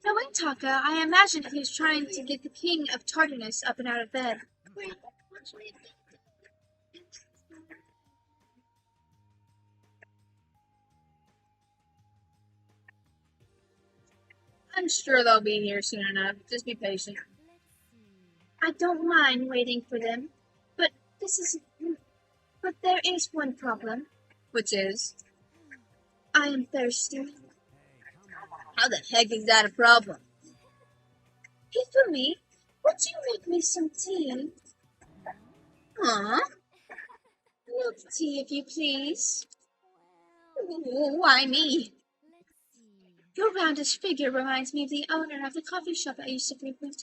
Knowing Taka, I imagine he's trying to get the king of tardiness up and out of bed. Wait, I'm sure they'll be here soon enough. Just be patient. Let's see. I don't mind waiting for them, but there is one problem. Which is? I am thirsty. How the heck is that a problem? Hifumi, would you make me some tea? Huh? Milk tea, if you please. Well, Why me? let's see. Your roundish figure reminds me of the owner of the coffee shop I used to frequent.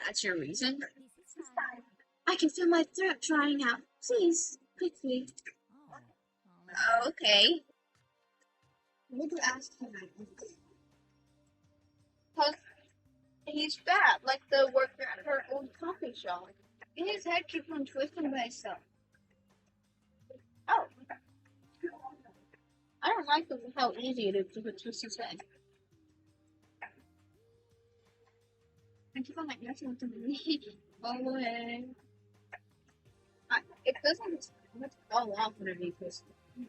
That's your reason? This is fine. I can feel my throat drying out. Please, quickly. Oh. Okay. what do you ask him? Because he's bad, like the worker at her old coffee shop. And his head keeps on twisting by itself. Oh. I don't like how easy it is to twist his head. I keep on like messing with him. Go away. It doesn't fall off whenever you twist it.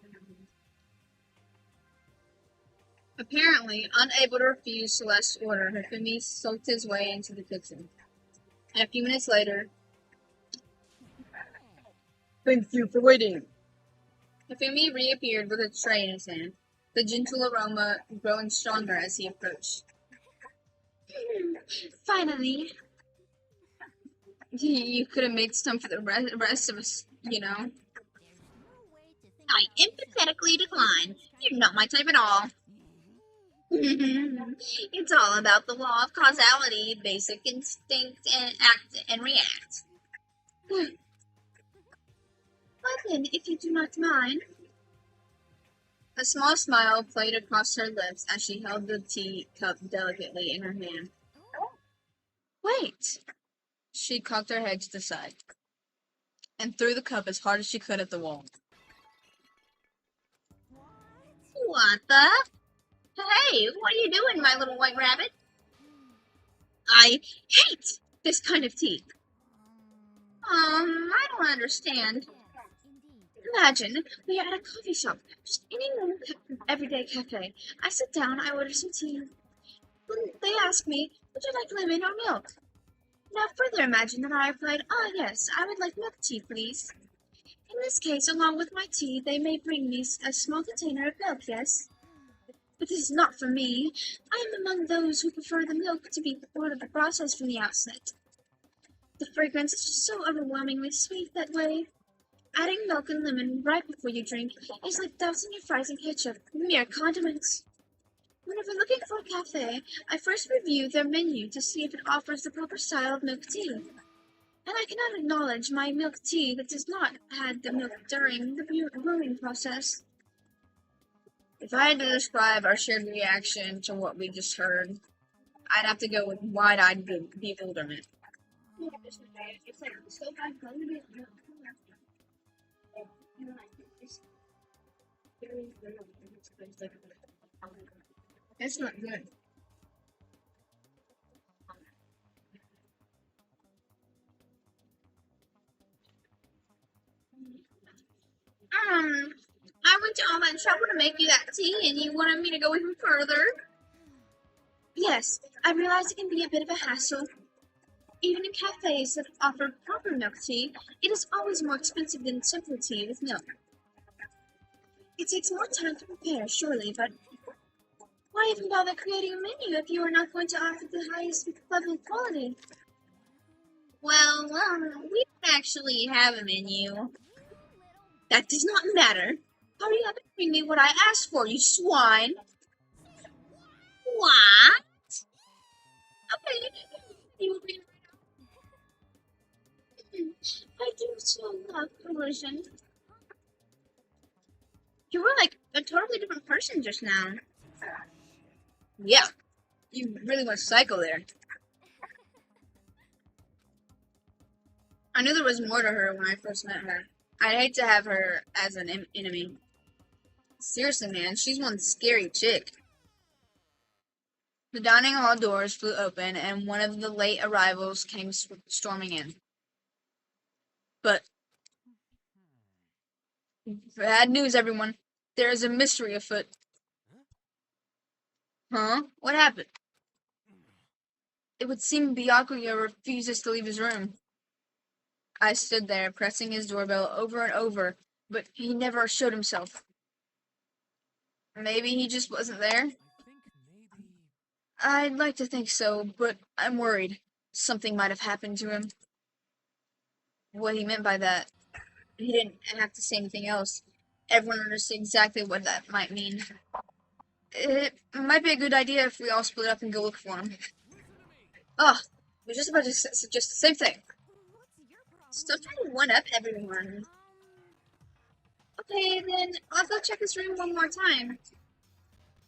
Apparently, unable to refuse Celeste's order, Hifumi sulked his way into the kitchen. And a few minutes later, thank you for waiting. Hifumi reappeared with a tray in his hand, the gentle aroma growing stronger as he approached. Finally. You could have made some for the rest of us, you know. There's no way to think I about emphatically decline. You're not my type at all. It's all about the law of causality, basic instinct, and act and react. Well then, if you do not mind. A small smile played across her lips as she held the tea cup delicately in her hand. Wait! She cocked her head to the side and threw the cup as hard as she could at the wall. What the? Hey, what are you doing, my little white rabbit? I hate this kind of tea. I don't understand. Imagine we are at a coffee shop, just any normal everyday cafe. I sit down, I order some tea. Then they ask me, would you like lemon or milk? Now further imagine that I replied, yes, I would like milk tea, please. In this case, along with my tea, they may bring me a small container of milk, yes? But this is not for me. I am among those who prefer the milk to be part of the process from the outset. The fragrance is just so overwhelmingly sweet that way. Adding milk and lemon right before you drink is like dousing your fries in ketchup, mere condiments. Whenever looking for a cafe, I first review their menu to see if it offers the proper style of milk tea. And I cannot acknowledge my milk tea that does not add the milk during the brewing process. If I had to describe our shared reaction to what we just heard, I'd have to go with wide-eyed bewilderment. It's like so bad. It's not good. I went to all that trouble to make you that tea, and you wanted me to go even further? Yes, I realize it can be a bit of a hassle. Even in cafes that offer proper milk tea, it is always more expensive than simple tea with milk. It takes more time to prepare, surely, but why even bother creating a menu if you are not going to offer the highest level of quality? Well, we don't actually have a menu. That does not matter. Hurry up and bring me what I asked for, you swine. What? Okay, you will bring it right up. I do so love collision. You were like a totally different person just now. Yeah, you really went psycho there. I knew there was more to her when I first met her. I'd hate to have her as an enemy. Seriously, man, she's one scary chick. The dining hall doors flew open, and one of the late arrivals came storming in. But bad news, everyone. There is a mystery afoot. Huh? What happened? It would seem Byakuya refuses to leave his room. I stood there, pressing his doorbell over and over, but he never showed himself. Maybe he just wasn't there? I'd like to think so, but I'm worried. Something might have happened to him. What he meant by that. He didn't have to say anything else. Everyone understood exactly what that might mean. It might be a good idea if we all split up and go look for him. Oh, I was just about to suggest the same thing. Stop trying to one-up everyone. Okay, then I'll go check this room one more time.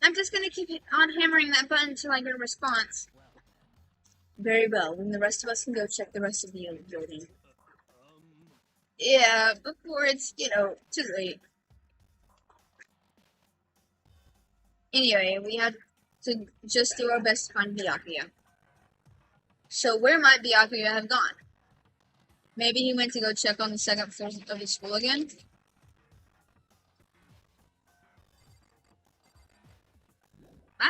I'm just gonna keep on hammering that button until I get a response. Very well, then the rest of us can go check the rest of the building. Yeah, before it's, too late. Anyway, we had to just do our best to find Byakuya. So where might Byakuya have gone? Maybe he went to go check on the second floor of the school again? Bye!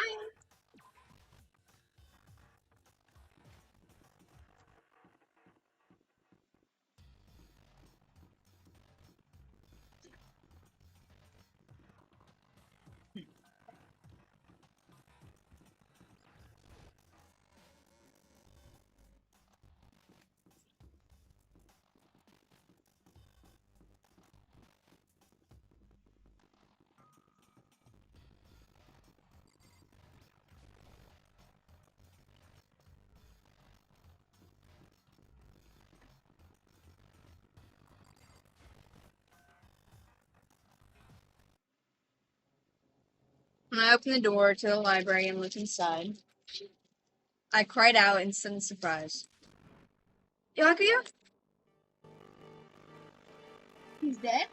When I opened the door to the library and looked inside, I cried out in sudden surprise. Yakuya? He's dead?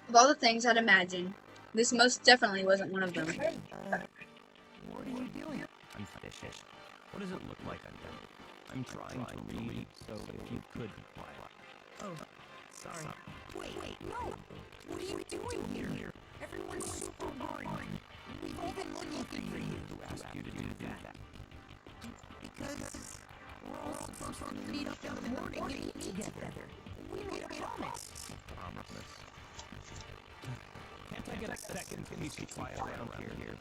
Of all the things I'd imagined, this most definitely wasn't one of them. What are you doing? I'm fishing. What does it look like I'm trying to read, so if you could be quiet. Oh, sorry. Wait, no! What are you doing here? Everyone's super boring. We've all been looking for you. Who asked you to do that? Because we're all supposed to meet up in the morning and eat together. We made a promise. Promise? Can't I get a second to be quiet around here?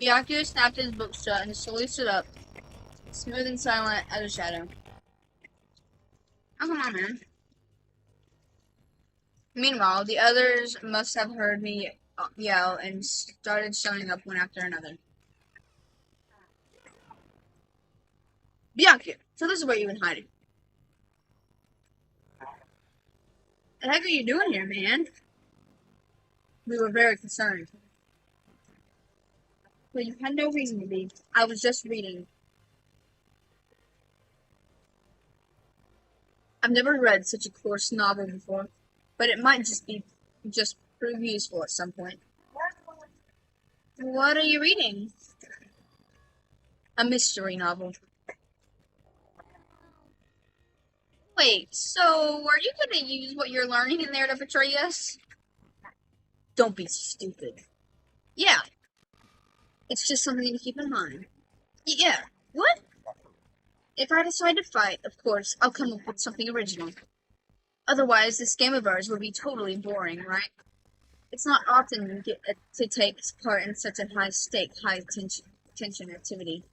Byakuya snapped his book shut and slowly stood up, smooth and silent as a shadow. Oh, come on, man. Meanwhile, the others must have heard me yell and started showing up one after another. Byakuya, so this is where you've been hiding. The heck are you doing here, man? We were very concerned. But you had no reason to be. I was just reading. I've never read such a coarse novel before, but it might just prove useful at some point. What are you reading? A mystery novel. Wait, so are you gonna use what you're learning in there to betray us? Don't be stupid. Yeah. It's just something to keep in mind. Yeah. What? If I decide to fight, of course, I'll come up with something original. Otherwise, this game of ours would be totally boring, right? It's not often you get to take part in such a high-stake, high-tension activity.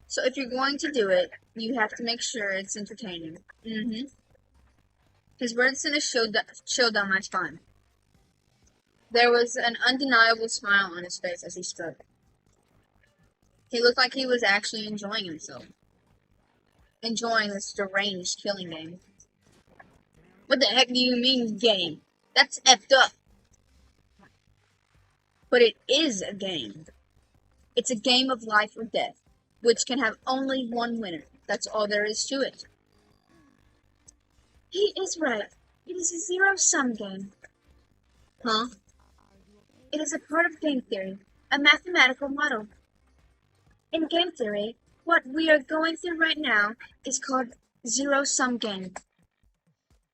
So if you're going to do it, you have to make sure it's entertaining. His words sent a chill down my spine. There was an undeniable smile on his face as he spoke. He looked like he was actually enjoying himself. Enjoying this deranged killing game. What the heck do you mean, game? That's effed up. But it is a game. It's a game of life or death, which can have only one winner. That's all there is to it. He is right. It is a zero-sum game. Huh? It is a part of game theory, a mathematical model. In game theory, what we are going through right now is called zero-sum game.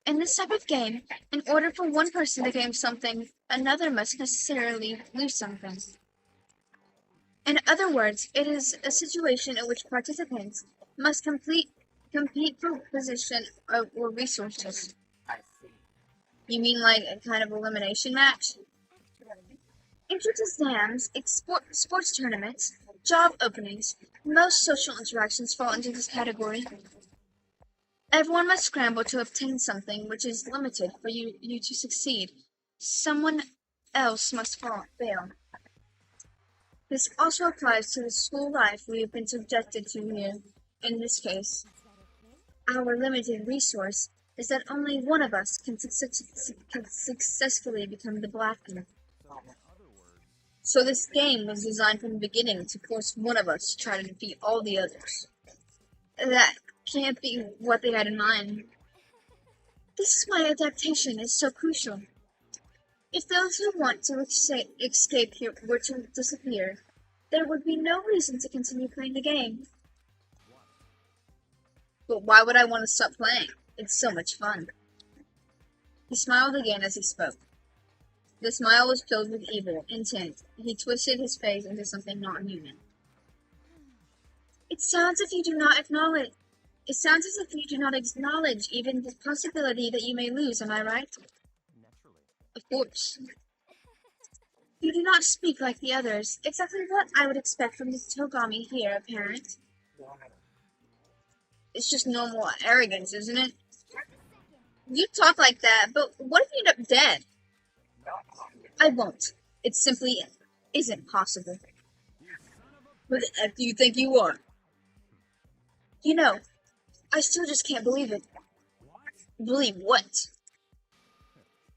In this type of game, in order for one person to gain something, another must necessarily lose something. In other words, it is a situation in which participants must compete for position or resources. You mean like a kind of elimination match? Entrance exams, sports tournaments, job openings, most social interactions fall into this category. Everyone must scramble to obtain something which is limited for you to succeed. Someone else must fail. This also applies to the school life we have been subjected to here. In this case, our limited resource is that only one of us can successfully become the black one. So this game was designed from the beginning to force one of us to try to defeat all the others. That can't be what they had in mind. This is why adaptation is so crucial. If those who want to escape here were to disappear, there would be no reason to continue playing the game. But why would I want to stop playing? It's so much fun. He smiled again as he spoke. The smile was filled with evil, intent. He twisted his face into something not human. It sounds as if you do not acknowledge even the possibility that you may lose, am I right? Naturally. Of course. You do not speak like the others. Exactly what I would expect from this Togami here, apparent. It's just normal arrogance, isn't it? You talk like that, but what if you end up dead? I won't. It simply isn't possible. Who the heck do you think you are? You know, I still just can't believe it. Believe what?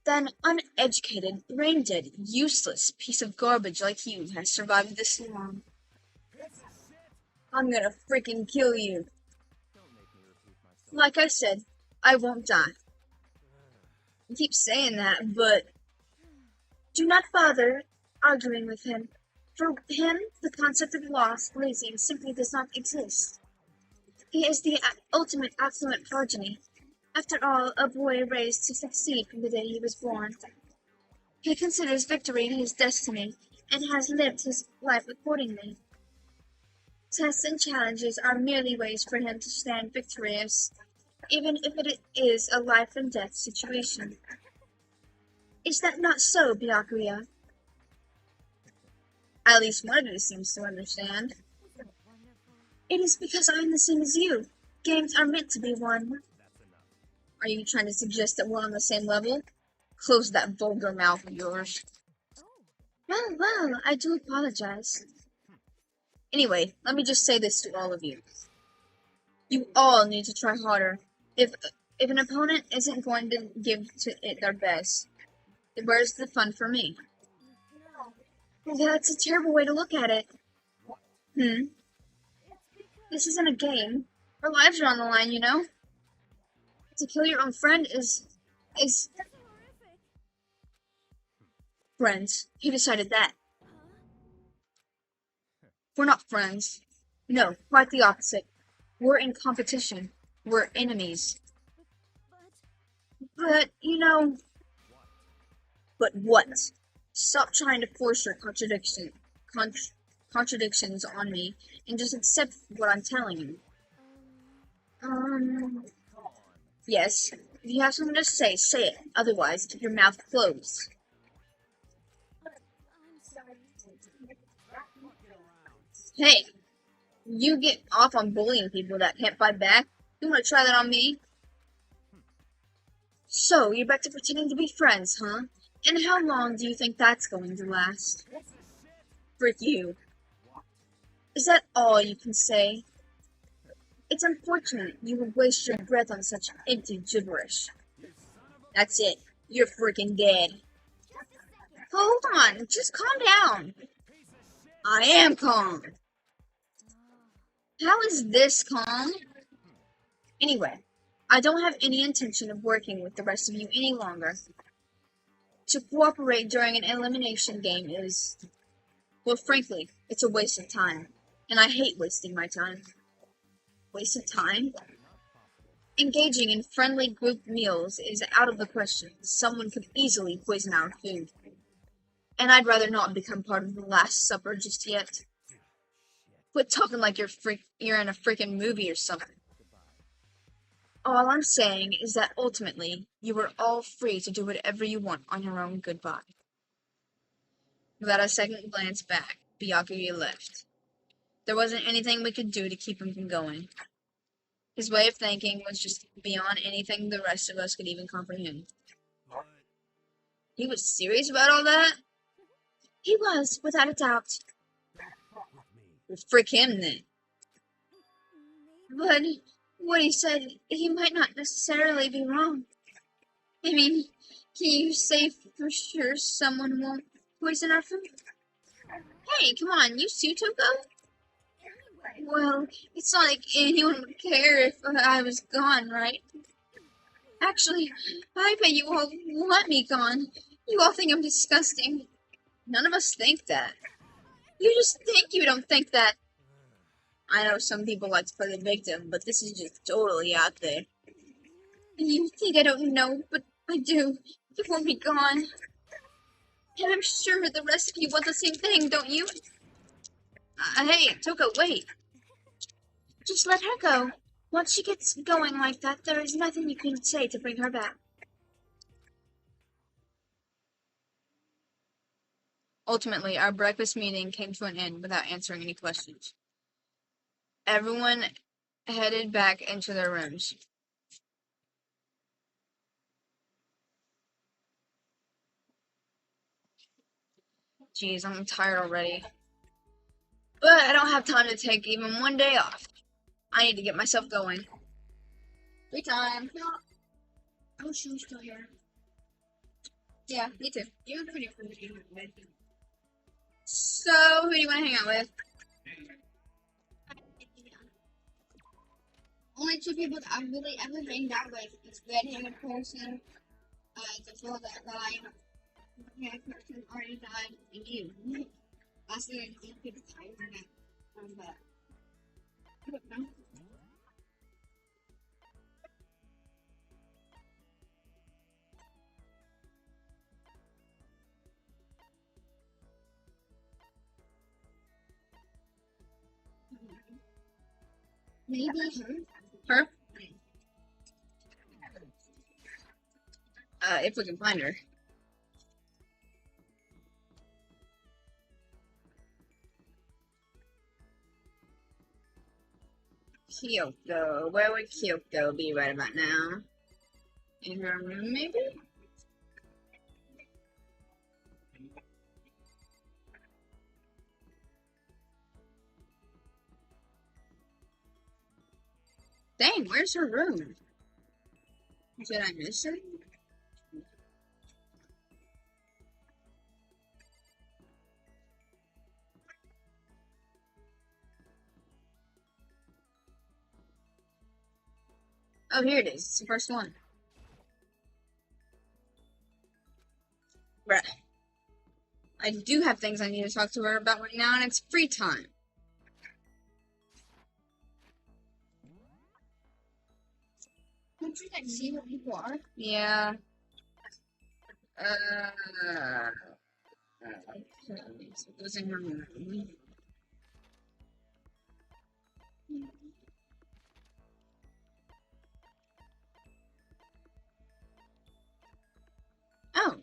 That an uneducated, brain-dead, useless piece of garbage like you has survived this long. I'm gonna freaking kill you. Like I said, I won't die. You keep saying that, but do not bother arguing with him. For him, the concept of loss, losing, simply does not exist. He is the ultimate affluent progeny. After all, a boy raised to succeed from the day he was born. He considers victory his destiny, and has lived his life accordingly. Tests and challenges are merely ways for him to stand victorious, even if it is a life and death situation. Is that not so, Byakuya? At least one of you seems to understand. It is because I am the same as you. Games are meant to be won. Are you trying to suggest that we're on the same level? Close that vulgar mouth of yours. Well, I do apologize. Anyway, let me just say this to all of you. You all need to try harder. If an opponent isn't going to give it their best, where's the fun for me? That's a terrible way to look at it. This isn't a game. Our lives are on the line, you know? To kill your own friend is... Friends. Who decided that? We're not friends. No, quite the opposite. We're in competition. We're enemies. But, you know... But what? Stop trying to force your contradictions on me, and just accept what I'm telling you. Yes. If you have something to say, say it. Otherwise, keep your mouth closed. Hey! You get off on bullying people that can't fight back. You wanna try that on me? So, you're back to pretending to be friends, huh? And how long do you think that's going to last? Frick you. Is that all you can say? It's unfortunate you would waste your breath on such empty gibberish. That's it. You're freaking dead. Hold on, just calm down. I am calm. How is this calm? Anyway, I don't have any intention of working with the rest of you any longer. To cooperate during an elimination game is, well, frankly, it's a waste of time. And I hate wasting my time. Waste of time? Engaging in friendly group meals is out of the question. Someone could easily poison our food. And I'd rather not become part of the Last Supper just yet. Quit talking like you're in a freaking movie or something. All I'm saying is that ultimately, you are all free to do whatever you want on your own goodbye. Without a second glance back, Byakuya left. There wasn't anything we could do to keep him from going. His way of thinking was just beyond anything the rest of us could even comprehend. He was serious about all that? He was, without a doubt. Well, frick him then. But what he said, he might not necessarily be wrong. I mean, can you say for sure someone won't poison our food? Hey, come on, you too, Toko? Well, it's not like anyone would care if I was gone, right? Actually, I bet you all want me gone. You all think I'm disgusting. None of us think that. You just think you don't think that. I know some people like to play the victim, but this is just totally out there. You think I don't know, but I do. You want me gone. And I'm sure the rest of you want the same thing, don't you? Hey, Toko, wait. Just let her go. Once she gets going like that, there is nothing you can say to bring her back. Ultimately, our breakfast meeting came to an end without answering any questions. Everyone headed back into their rooms. Jeez, I'm tired already. But I don't have time to take even one day off. I need to get myself going. Free time. Oh, she was still here. Yeah, me too. You're pretty fruity. So, who do you want to hang out with? Only two people that I've really ever hanged out with is red-haired person, the girl that died, red-haired person already died, and you. Last year, I think people died from that. But I don't know. Maybe her. Her? If we can find her. Kyoko. Where would Kyoko be right about now? In her room, maybe? Dang, where's her room? Did I miss it? Oh, here it is. It's the first one. Right. I do have things I need to talk to her about right now, and it's free time. Don't you like see what people are? Yeah. Okay. So it was in her room. Oh.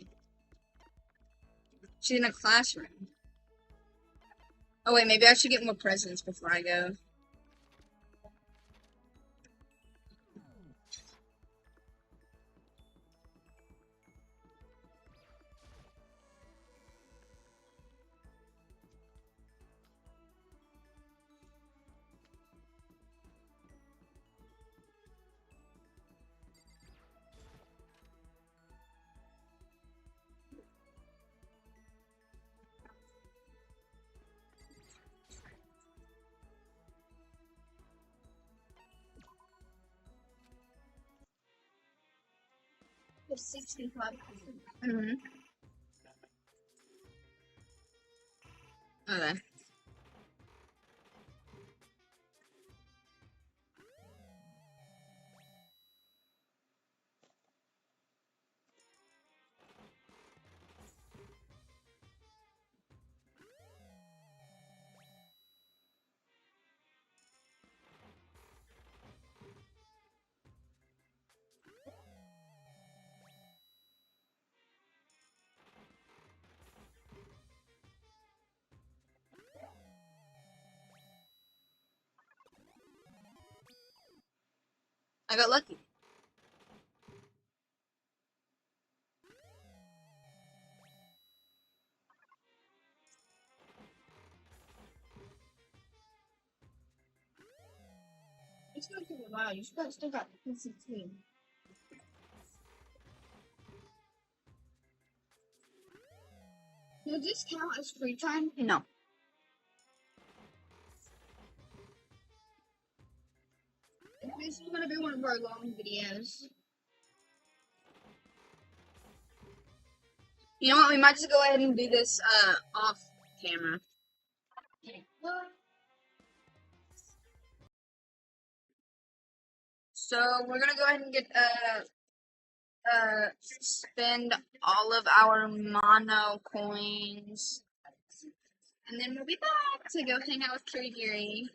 She's in a classroom. Oh wait, maybe I should get more presents before I go. There's 65. Mm-hmm. Okay. I got lucky. It's gonna take a while. You still got the PC. Does this count as free time? No. This is gonna be one of our long videos. You know what? We might just go ahead and do this off camera. So we're gonna go ahead and get spend all of our mono coins, and then we'll be back to go hang out with Kirigiri.